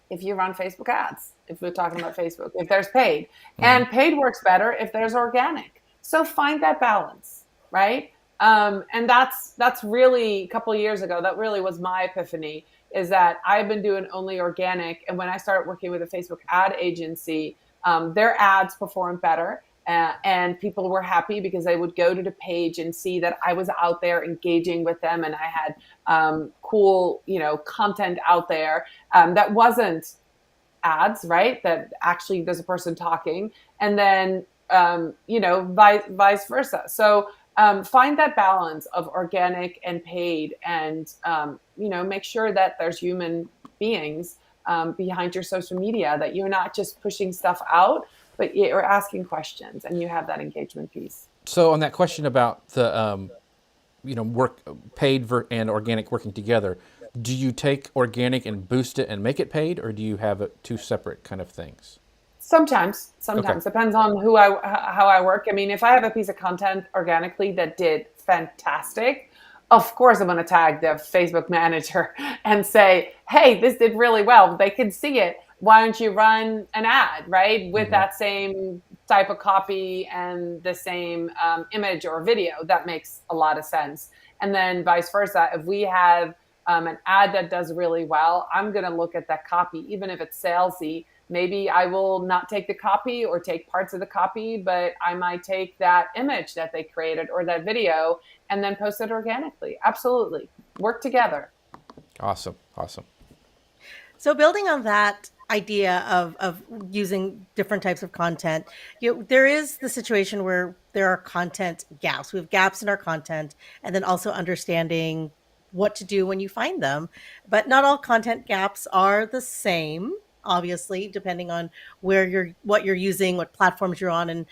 if you run Facebook ads, if we're talking about Facebook, if there's paid. And paid works better if there's organic. So find that balance, right? And that's really a couple of years ago, that really was my epiphany, is that I've been doing only organic. And when I started working with a Facebook ad agency, their ads performed better. And people were happy because they would go to the page and see that I was out there engaging with them, and I had cool, content out there that wasn't ads, right? That actually there's a person talking, and then vice versa. So find that balance of organic and paid, and make sure that there's human beings behind your social media, that you're not just pushing stuff out, but you're asking questions and you have that engagement piece. So on that question about the work paid and organic working together, do you take organic and boost it and make it paid, or do you have it two separate kind of things? Sometimes Okay. depends on how I work. I mean, if I have a piece of content organically that did fantastic, of course I'm going to tag the Facebook manager and say, hey, this did really well. They can see it. Why don't you run an ad, right? With that same type of copy and the same image or video. That makes a lot of sense. And then vice versa. If we have an ad that does really well, I'm going to look at that copy, even if it's salesy. Maybe I will not take the copy or take parts of the copy, but I might take that image that they created or that video and then post it organically. Absolutely. Work together. Awesome. So building on that idea of using different types of content, there is the situation where there are content gaps. We have gaps in our content, and then also understanding what to do when you find them. But not all content gaps are the same, obviously, depending on what you're using, what platforms you're on, and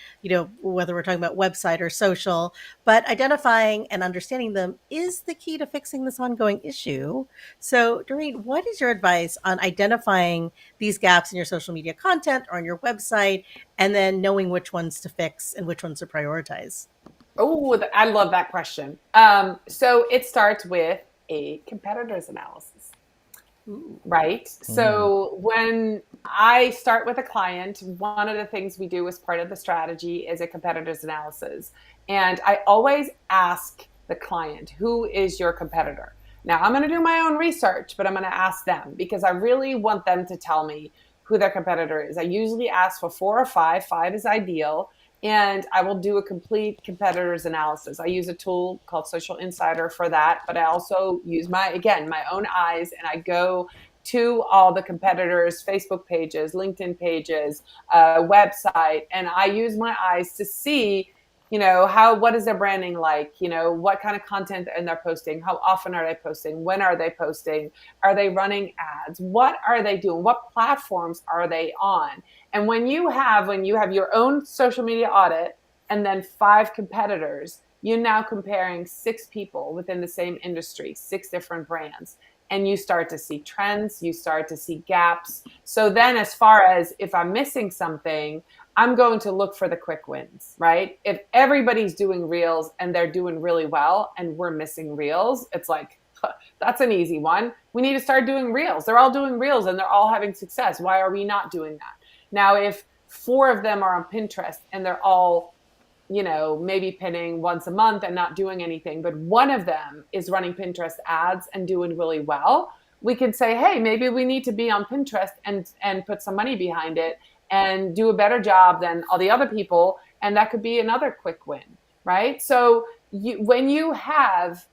whether we're talking about website or social. But identifying and understanding them is the key to fixing this ongoing issue. So, Doreen, what is your advice on identifying these gaps in your social media content or on your website, and then knowing which ones to fix and which ones to prioritize? Oh, I love that question. So it starts with a competitors analysis. Right. So when I start with a client, one of the things we do as part of the strategy is a competitors analysis. And I always ask the client, who is your competitor? Now, I'm going to do my own research, but I'm going to ask them because I really want them to tell me who their competitor is. I usually ask for 4 or 5. 5 is ideal. And I will do a complete competitors analysis. I use a tool called Social Insider for that, but I also use my own eyes, and I go to all the competitors' Facebook pages, LinkedIn pages, website, and I use my eyes to see, what is their branding like? What kind of content are they posting? How often are they posting? When are they posting? Are they running ads? What are they doing? What platforms are they on? And when you have your own social media audit and then 5 competitors, you're now comparing 6 people within the same industry, 6 different brands. And you start to see trends, you start to see gaps. So then as far as if I'm missing something, I'm going to look for the quick wins, right? If everybody's doing reels and they're doing really well and we're missing reels, it's like, that's an easy one. We need to start doing reels. They're all doing reels and they're all having success. Why are we not doing that? Now, if 4 of them are on Pinterest and they're all, maybe pinning once a month and not doing anything, but one of them is running Pinterest ads and doing really well, we can say, hey, maybe we need to be on Pinterest and put some money behind it and do a better job than all the other people. And that could be another quick win, right? So when you have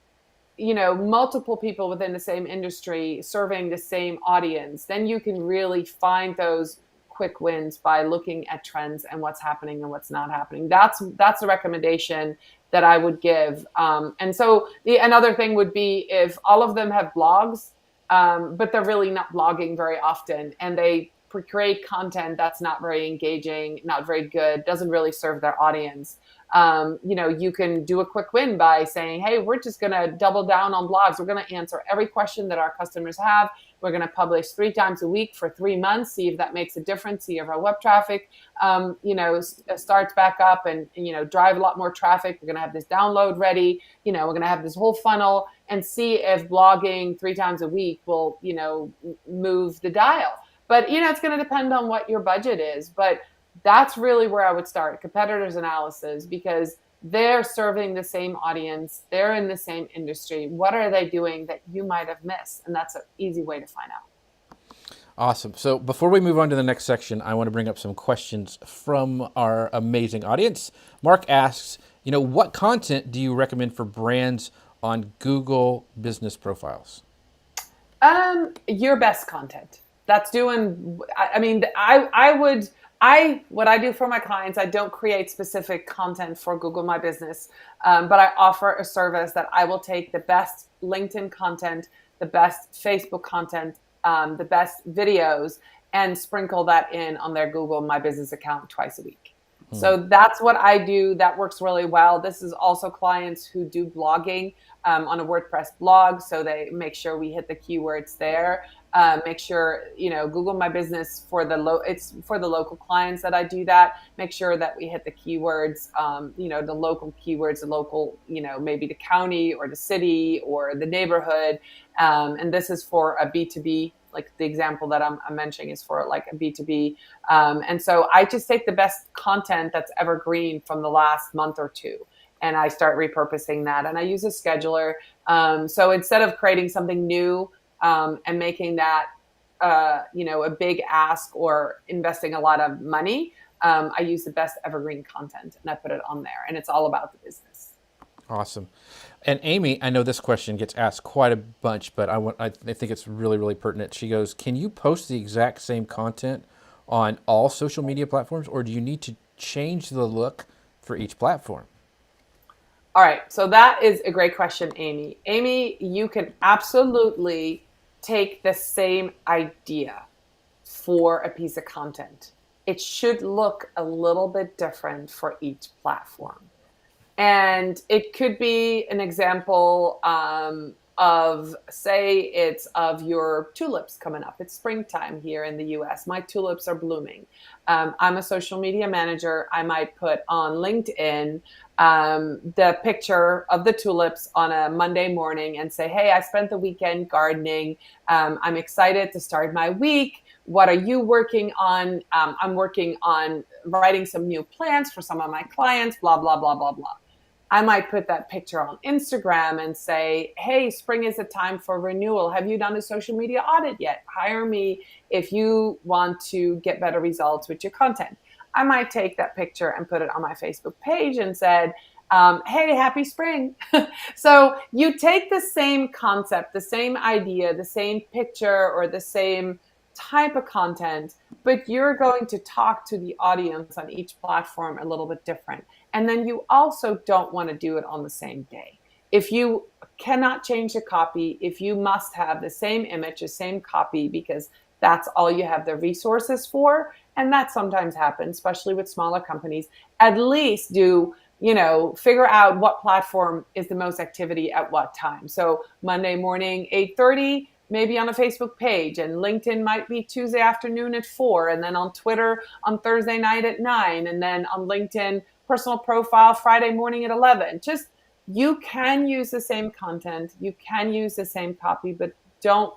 multiple people within the same industry serving the same audience, then you can really find those quick wins by looking at trends and what's happening and what's not happening. That's the recommendation that I would give. And so another thing would be if all of them have blogs, but they're really not blogging very often, and they create content that's not very engaging, not very good, doesn't really serve their audience. You can do a quick win by saying, hey, we're just going to double down on blogs. We're going to answer every question that our customers have. We're going to publish 3 times a week for 3 months, see if that makes a difference, see if our web traffic, starts back up and, drive a lot more traffic. We're going to have this download ready. We're going to have this whole funnel and see if blogging 3 times a week will, move the dial. But, it's going to depend on what your budget is. But that's really where I would start, competitors analysis, because they're serving the same audience. They're in the same industry. What are they doing that you might have missed? And that's an easy way to find out. Awesome. So before we move on to the next section, I want to bring up some questions from our amazing audience. Mark asks, what content do you recommend for brands on Google business profiles? Your best content. That's doing, what I do for my clients, I don't create specific content for Google My Business, but I offer a service that I will take the best LinkedIn content, the best Facebook content, the best videos, and sprinkle that in on their Google My Business account twice a week. So that's what I do. That works really well. This is also clients who do blogging on a WordPress blog. So they make sure we hit the keywords there. Make sure, Google My Business it's for the local clients that I do that. Make sure that we hit the keywords, the local keywords, the local, maybe the county or the city or the neighborhood. And this is for a B2B, like the example that I'm mentioning is for like a B2B. And so I just take the best content that's evergreen from the last month or two, and I start repurposing that. And I use a scheduler. So instead of creating something new, and making that, a big ask or investing a lot of money, I use the best evergreen content and I put it on there, and it's all about the business. Awesome. And Amy, I know this question gets asked quite a bunch, but I think it's really, really pertinent. She goes, can you post the exact same content on all social media platforms, or do you need to change the look for each platform? All right. So that is a great question, Amy. Amy, you can absolutely take the same idea for a piece of content. It should look a little bit different for each platform. And it could be an example of, say, it's of your tulips coming up. It's springtime here in the US. My tulips are blooming. I'm a social media manager. I might put on LinkedIn the picture of the tulips on a Monday morning and say, hey, I spent the weekend gardening. I'm excited to start my week. What are you working on? I'm working on writing some new plans for some of my clients, blah, blah, blah, blah, blah. I might put that picture on Instagram and say, hey, spring is a time for renewal. Have you done a social media audit yet? Hire me if you want to get better results with your content. I might take that picture and put it on my Facebook page and said, hey, happy spring. So you take the same concept, the same idea, the same picture or the same type of content, but you're going to talk to the audience on each platform a little bit different. And then you also don't want to do it on the same day. If you cannot change the copy, if you must have the same image, the same copy, because that's all you have the resources for, and that sometimes happens, especially with smaller companies, at least figure out what platform is the most activity at what time. So Monday morning, 8:30, maybe on a Facebook page, and LinkedIn might be Tuesday afternoon at 4, and then on Twitter on Thursday night at 9, and then on LinkedIn personal profile Friday morning at 11. Just, you can use the same content, you can use the same copy, but don't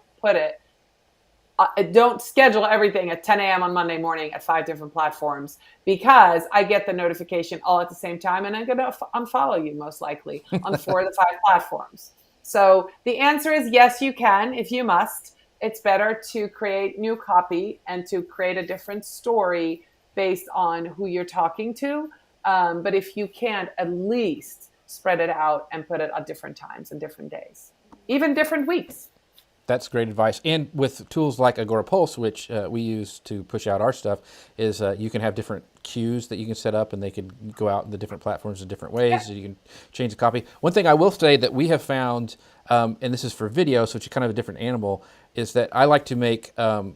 schedule everything at 10 a.m. on Monday morning at 5 different platforms, because I get the notification all at the same time and I'm going to unfollow you most likely on 4 of the 5 platforms. So the answer is yes, you can if you must. it's better to create new copy and to create a different story based on who you're talking to. But if you can't, at least spread it out and put it at different times and different days, even different weeks. That's great advice. And with tools like Agora Pulse, which we use to push out our stuff, is you can have different queues that you can set up, and they can go out in the different platforms in different ways. Yeah. So you can change the copy. One thing I will say that we have found, and this is for video, so it's kind of a different animal, is that I like to make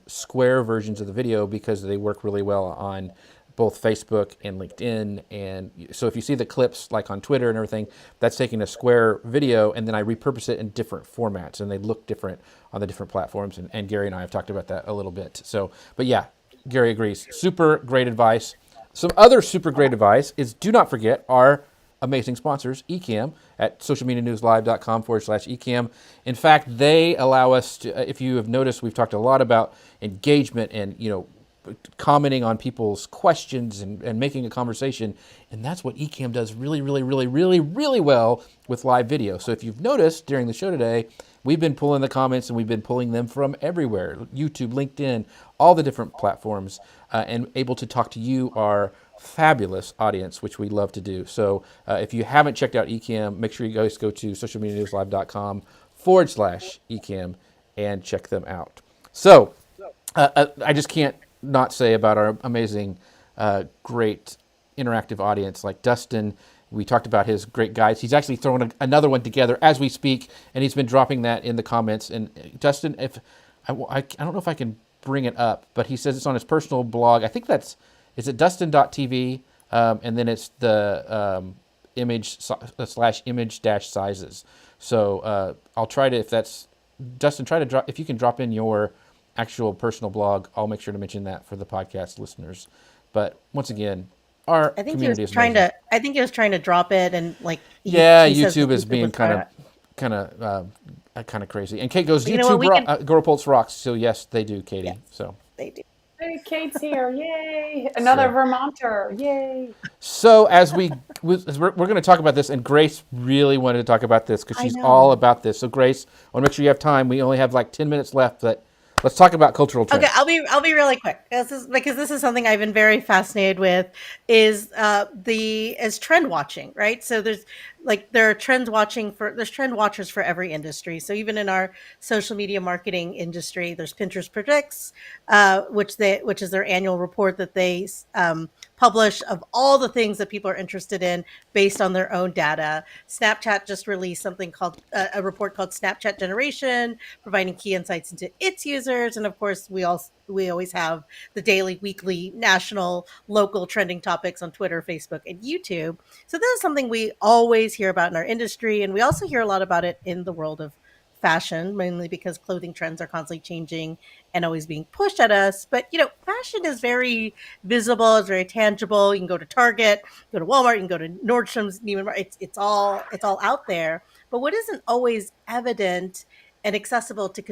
square versions of the video because they work really well on both Facebook and LinkedIn. And so if you see the clips like on Twitter and everything, that's taking a square video and then I repurpose it in different formats and they look different on the different platforms. And Gary and I have talked about that a little bit. So, but yeah, Gary agrees. Super great advice. Some other super great advice is do not forget our amazing sponsors, Ecamm, at socialmedianewslive.com/Ecamm. In fact, they allow us to, if you have noticed, we've talked a lot about engagement and, commenting on people's questions and making a conversation. And that's what Ecamm does really, really, really, really, really well with live video. So if you've noticed during the show today, we've been pulling the comments and we've been pulling them from everywhere, YouTube, LinkedIn, all the different platforms, and able to talk to you, our fabulous audience, which we love to do. So if you haven't checked out Ecamm, make sure you guys go to socialmedianewslive.com/Ecamm and check them out. So I just can't not say about our amazing, great interactive audience like Dustin. We talked about his great guides. He's actually throwing another one together as we speak, and he's been dropping that in the comments. And Dustin, if I don't know if I can bring it up, but he says it's on his personal blog. I think is it Dustin.tv, and then it's the image/image-sizes. So I'll try to, if that's Dustin, if you can drop in your actual personal blog, I'll make sure to mention that for the podcast listeners. But once again, our community is amazing. I think he was trying to drop it, and YouTube is being kind of crazy. And Kate goes, YouTube Agora Pulse rocks. So yes, they do, Katie. Yes, so they do. Hey, Kate's here! Yay! Another Vermonter! Yay! So as we're going to talk about this, and Grace really wanted to talk about this because she's all about this. So Grace, I want to make sure you have time. We only have like 10 minutes left, but let's talk about cultural trends. Okay, I'll be really quick. This is something I've been very fascinated with is trend watching, right? So there's trend watchers for every industry. So even in our social media marketing industry, there's Pinterest Predicts, which is their annual report that they publish of all the things that people are interested in based on their own data. Snapchat just released something called a report called Snapchat Generation, providing key insights into its users. And of course, we always have the daily, weekly, national, local trending topics on Twitter, Facebook, and YouTube. So this is something we always hear about in our industry. And we also hear a lot about it in the world of fashion, mainly because clothing trends are constantly changing and always being pushed at us. But, fashion is very visible, it's very tangible. You can go to Target, go to Walmart, you can go to Nordstrom's, Neiman Marcus. It's all out there. But what isn't always evident and accessible to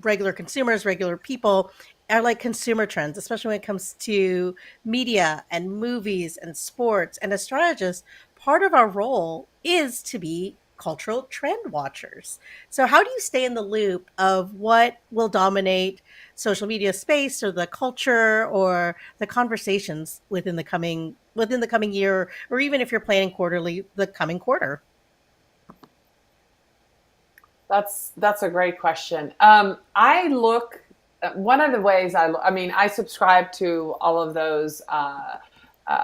regular consumers, regular people, are like consumer trends, especially when it comes to media and movies and sports. And as strategists, part of our role is to be cultural trend watchers. So how do you stay in the loop of what will dominate social media space or the culture or the conversations within the coming year, or even if you're planning quarterly, the coming quarter? That's a great question. I look, one of the ways I subscribe to all of those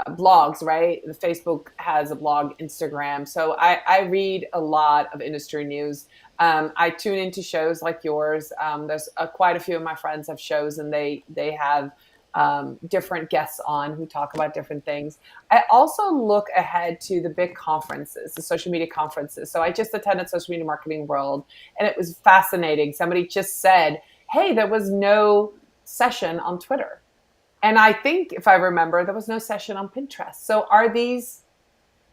blogs, right? The Facebook has a blog, Instagram. So I read a lot of industry news. I tune into shows like yours. There's quite a few of my friends have shows, and they have different guests on who talk about different things. I also look ahead to the big conferences, the social media conferences. So I just attended Social Media Marketing World, and it was fascinating. Somebody just said, hey, there was no session on Twitter. And I think, if I remember, there was no session on Pinterest. So are these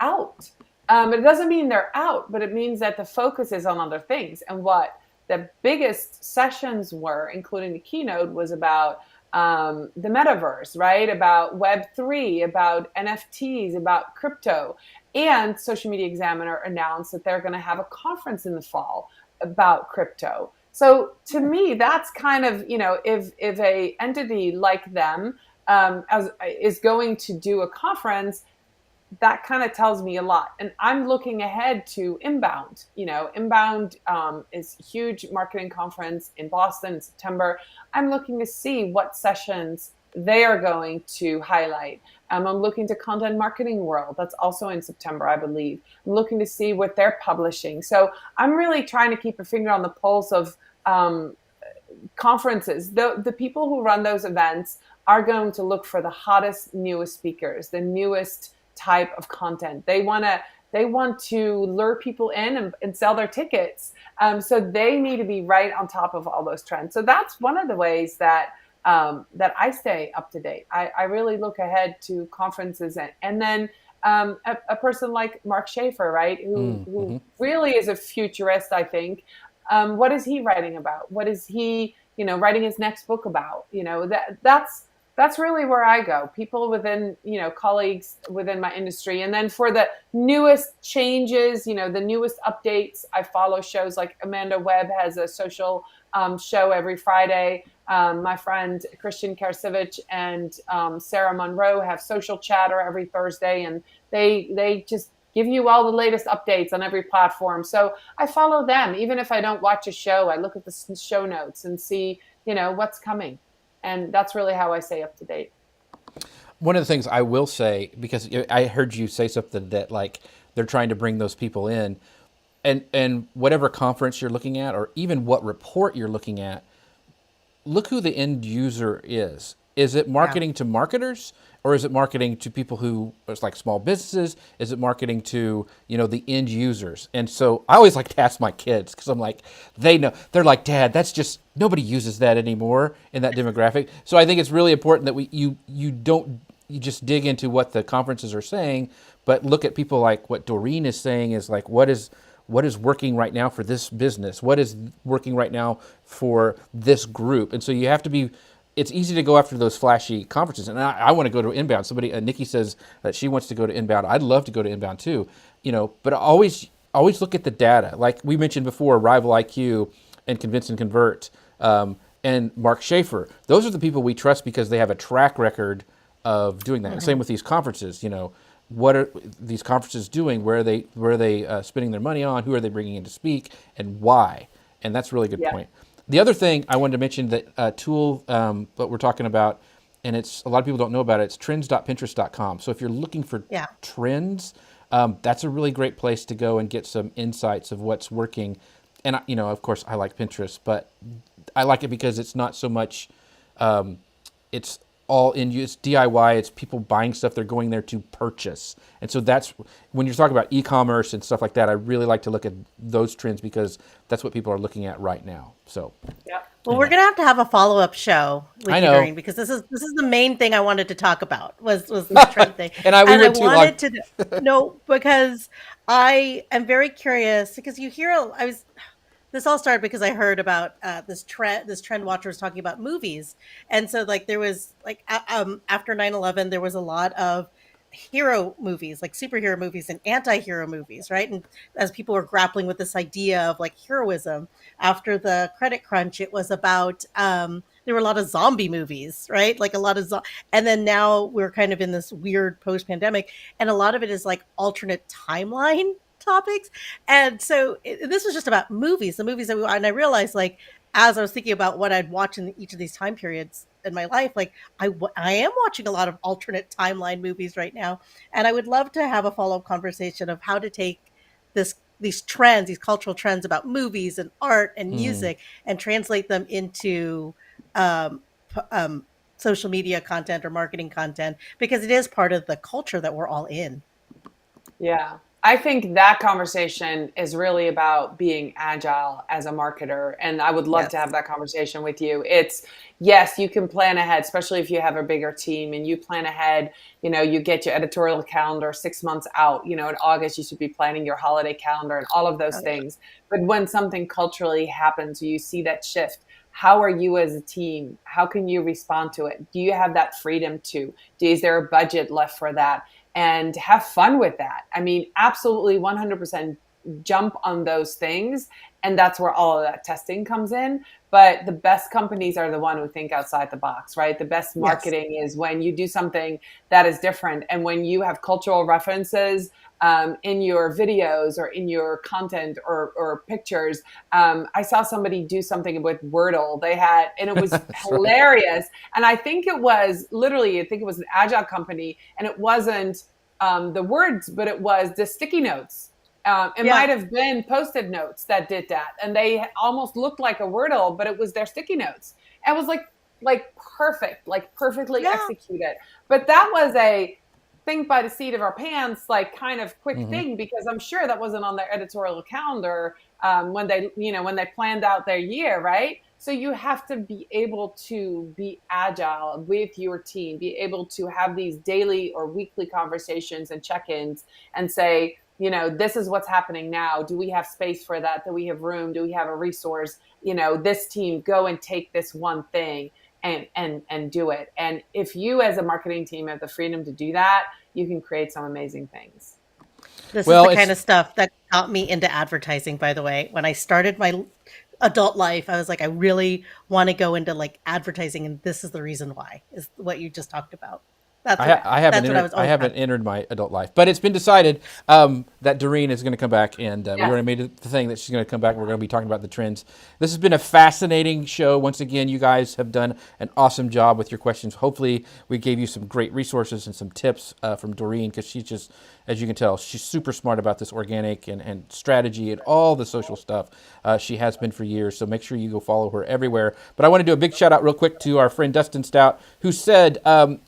out? It doesn't mean they're out, but it means that the focus is on other things. And what the biggest sessions were, including the keynote, was about the metaverse, right? About Web3, about NFTs, about crypto. And Social Media Examiner announced that they're going to have a conference in the fall about crypto. So to me, that's kind of, if a entity like them as is going to do a conference, that kind of tells me a lot. And I'm looking ahead to Inbound. Inbound is a huge marketing conference in Boston in September. I'm looking to see what sessions they are going to highlight. I'm looking to Content Marketing World. That's also in September, I believe. I'm looking to see what they're publishing. So I'm really trying to keep a finger on the pulse of um, conferences. The people who run those events are going to look for the hottest, newest speakers, the newest type of content. They want to lure people in and sell their tickets. So they need to be right on top of all those trends. So that's one of the ways that I stay up to date. I really look ahead to conferences, and then a person like Mark Schaefer, right, who Mm-hmm. really is a futurist, I think. What is he writing about? What is he, writing his next book about? That's really where I go. People within, colleagues within my industry. And then for the newest changes, the newest updates, I follow shows like Amanda Webb has a social show every Friday. My friend Christian Karasevich and Sarah Monroe have Social Chatter every Thursday, and they just give you all the latest updates on every platform. So I follow them, even if I don't watch a show. I look at the show notes and see, what's coming, and that's really how I stay up to date. One of the things I will say, because I heard you say something that like they're trying to bring those people in, and whatever conference you're looking at, or even what report you're looking at, look who the end user is. Is it Yeah. marketing to marketers, or is it marketing to people who it's like small businesses? Is it marketing to the end users? And so I always like to ask my kids because I'm like, they know, they're like, Dad, that's just nobody uses that anymore in that demographic. So I think it's really important that you don't you just dig into what the conferences are saying, but look at people like what Doreen is saying is like what is working right now for this business? What is working right now for this group? And so you have to be. It's easy to go after those flashy conferences, and I want to go to Inbound. Somebody, Nikki says that she wants to go to Inbound. I'd love to go to Inbound too, But always look at the data, like we mentioned before, Rival IQ and Convince and Convert, and Mark Schaefer. Those are the people we trust because they have a track record of doing that. And Hmm. same with these conferences. What are these conferences doing? Where are they spending their money on? Who are they bringing in to speak, and why? And that's a really good Yeah. point. The other thing I wanted to mention that tool that we're talking about, and it's a lot of people don't know about it. It's trends.pinterest.com. So if you're looking for Yeah. trends, that's a really great place to go and get some insights of what's working. And of course, I like Pinterest, but I like it because it's not so much it's all in use DIY. It's people buying stuff they're going there to purchase. And so that's when you're talking about e-commerce and stuff like that, I really like to look at those trends because that's what people are looking at right now. So Yeah. Well, we're anyway, gonna have to have a follow-up show I with you, know. Doreen, because this is the main thing I wanted to talk about was this trend thing, And we and I went too long. wanted to know because I am very curious because you hear I was this all started because I heard about this trend watcher was talking about movies, and so like there was like after 9/11 there was a lot of hero movies, like superhero movies and anti-hero movies, right? And as people were grappling with this idea of like heroism after the credit crunch, it was about there were a lot of zombie movies, right? Like a lot of and then now we're kind of in this weird post-pandemic, and a lot of it is like alternate timeline topics. And so this was just about movies, the movies that and I realized like as I was thinking about what I'd watch in each of these time periods in my life, like I am watching a lot of alternate timeline movies right now, and I would love to have a follow up conversation of how to take these trends, these cultural trends about movies and art and Mm. music, and translate them into um, social media content or marketing content because it is part of the culture that we're all in. Yeah. I think that conversation is really about being agile as a marketer. And I would love to Yes. have that conversation with you. It's, yes, you can plan ahead, especially if you have a bigger team and you plan ahead. You get your editorial calendar 6 months out. In August, you should be planning your holiday calendar and all of those Oh, yeah. things. But when something culturally happens, you see that shift. How are you as a team? How can you respond to it? Do you have that freedom to? Is there a budget left for that? And have fun with that. I mean, absolutely 100% jump on those things. And that's where all of that testing comes in. But the best companies are the one who think outside the box, right? The best marketing is when you do something that is different. And when you have cultural references in your videos or in your content or pictures. I saw somebody do something with Wordle. And it was hilarious. Right. And I think it was an agile company, and it wasn't the words, but it was the sticky notes. It might have been Post-it notes that did that. And they almost looked like a Wordle, but it was their sticky notes. And it was perfectly executed. But that was a think by the seat of our pants, kind of quick thing, because I'm sure that wasn't on their editorial calendar when they planned out their year, right? So you have to be able to be agile with your team, be able to have these daily or weekly conversations and check-ins and say, this is what's happening now. Do we have space for that? Do we have room? Do we have a resource? This team, go and take this one thing and do it. And if you as a marketing team have the freedom to do that, you can create some amazing things. This is the kind of stuff that got me into advertising, by the way. When I started my adult life, I was like, I really want to go into advertising, and this is the reason why, is what you just talked about. I haven't entered my adult life, but it's been decided that Doreen is going to come back, and we already made the thing that she's going to come back. We're going to be talking about the trends. This has been a fascinating show. Once again, you guys have done an awesome job with your questions. Hopefully, we gave you some great resources and some tips from Doreen, because she's just, as you can tell, she's super smart about this organic and strategy and all the social stuff. She has been for years, so make sure you go follow her everywhere. But I want to do a big shout out real quick to our friend Dustin Stout, who said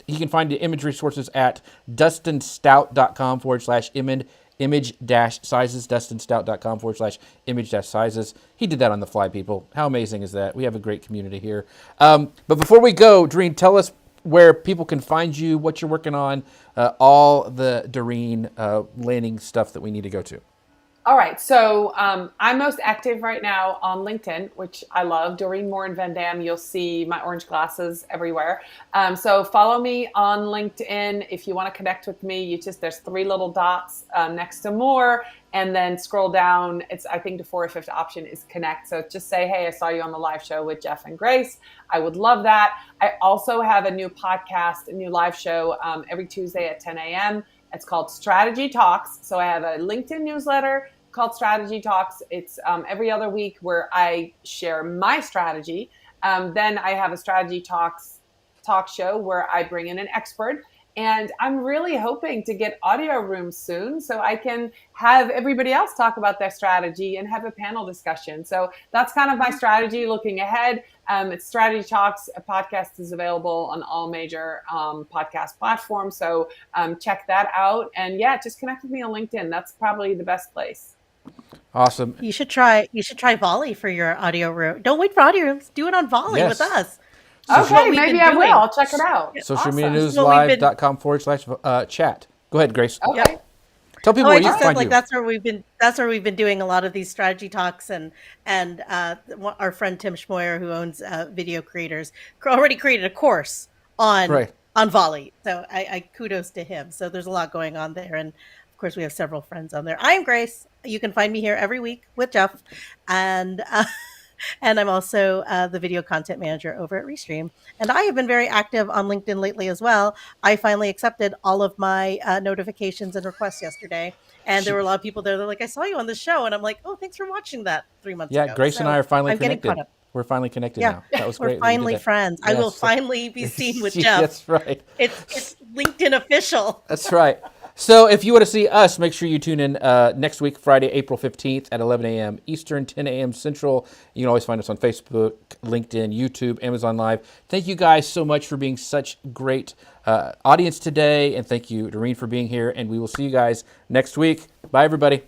he can find the image resources at dustinstout.com/image-sizes, dustinstout.com/image-sizes. He did that on the fly, people. How amazing is that? We have a great community here. But before we go, Doreen, tell us where people can find you, what you're working on, all the Doreen landing stuff that we need to go to. All right. So I'm most active right now on LinkedIn, which I love. Doreen Moore and Van Dam. You'll see my orange glasses everywhere. So follow me on LinkedIn. If you want to connect with me, there's 3 little dots next to more, and then scroll down. I think the 4th or 5th option is connect. So just say, hey, I saw you on the live show with Jeff and Grace. I would love that. I also have a new podcast, a new live show every Tuesday at 10 a.m. It's called Strategy Talks. So I have a LinkedIn newsletter called Strategy Talks. It's every other week where I share my strategy. Then I have a Strategy Talks talk show where I bring in an expert. And I'm really hoping to get audio rooms soon so I can have everybody else talk about their strategy and have a panel discussion. So that's kind of my strategy looking ahead. It's Strategy Talks. A podcast is available on all major podcast platforms. So check that out. And just connect with me on LinkedIn. That's probably the best place. Awesome. You should try Volley for your audio room. Don't wait for audio rooms. Do it on Volley with us. Okay, maybe I will. I'll check it out. Socialmedianewslive.com/chat. Go ahead, Grace. Okay. Yep. Tell people where you can find you. That's where we've been doing a lot of these strategy talks, and our friend Tim Schmoyer, who owns Video Creators, already created a course on Volley. So I kudos to him. So there's a lot going on there, and of course we have several friends on there. I am Grace. You can find me here every week with Jeff, and I'm also the video content manager over at Restream. And I have been very active on LinkedIn lately as well. I finally accepted all of my notifications and requests yesterday. And there were a lot of people there that were like, I saw you on the show. And I'm like, oh, thanks for watching that 3 months ago. Yeah, Grace and I are finally connected. We're finally connected now. That was great. We're finally friends. Yes. I will finally be seen with Jeff. That's right. It's LinkedIn official. That's right. So if you want to see us, make sure you tune in next week, Friday, April 15th at 11 a.m. Eastern, 10 a.m. Central. You can always find us on Facebook, LinkedIn, YouTube, Amazon Live. Thank you guys so much for being such great audience today. And thank you, Doreen, for being here. And we will see you guys next week. Bye, everybody.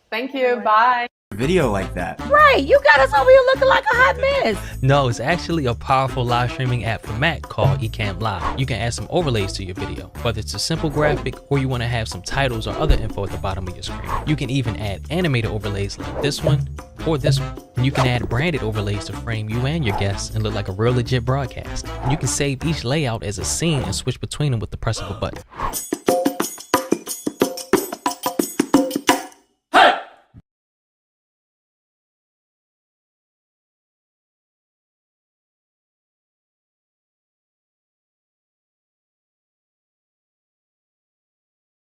Thank you. Bye. Video like that. Right, you got us over here looking like a hot mess. No, it's actually a powerful live streaming app for Mac called Ecamm Live. You can add some overlays to your video, whether it's a simple graphic or you want to have some titles or other info at the bottom of your screen. You can even add animated overlays like this one or this one. And you can add branded overlays to frame you and your guests and look like a real legit broadcast. And you can save each layout as a scene and switch between them with the press of a button.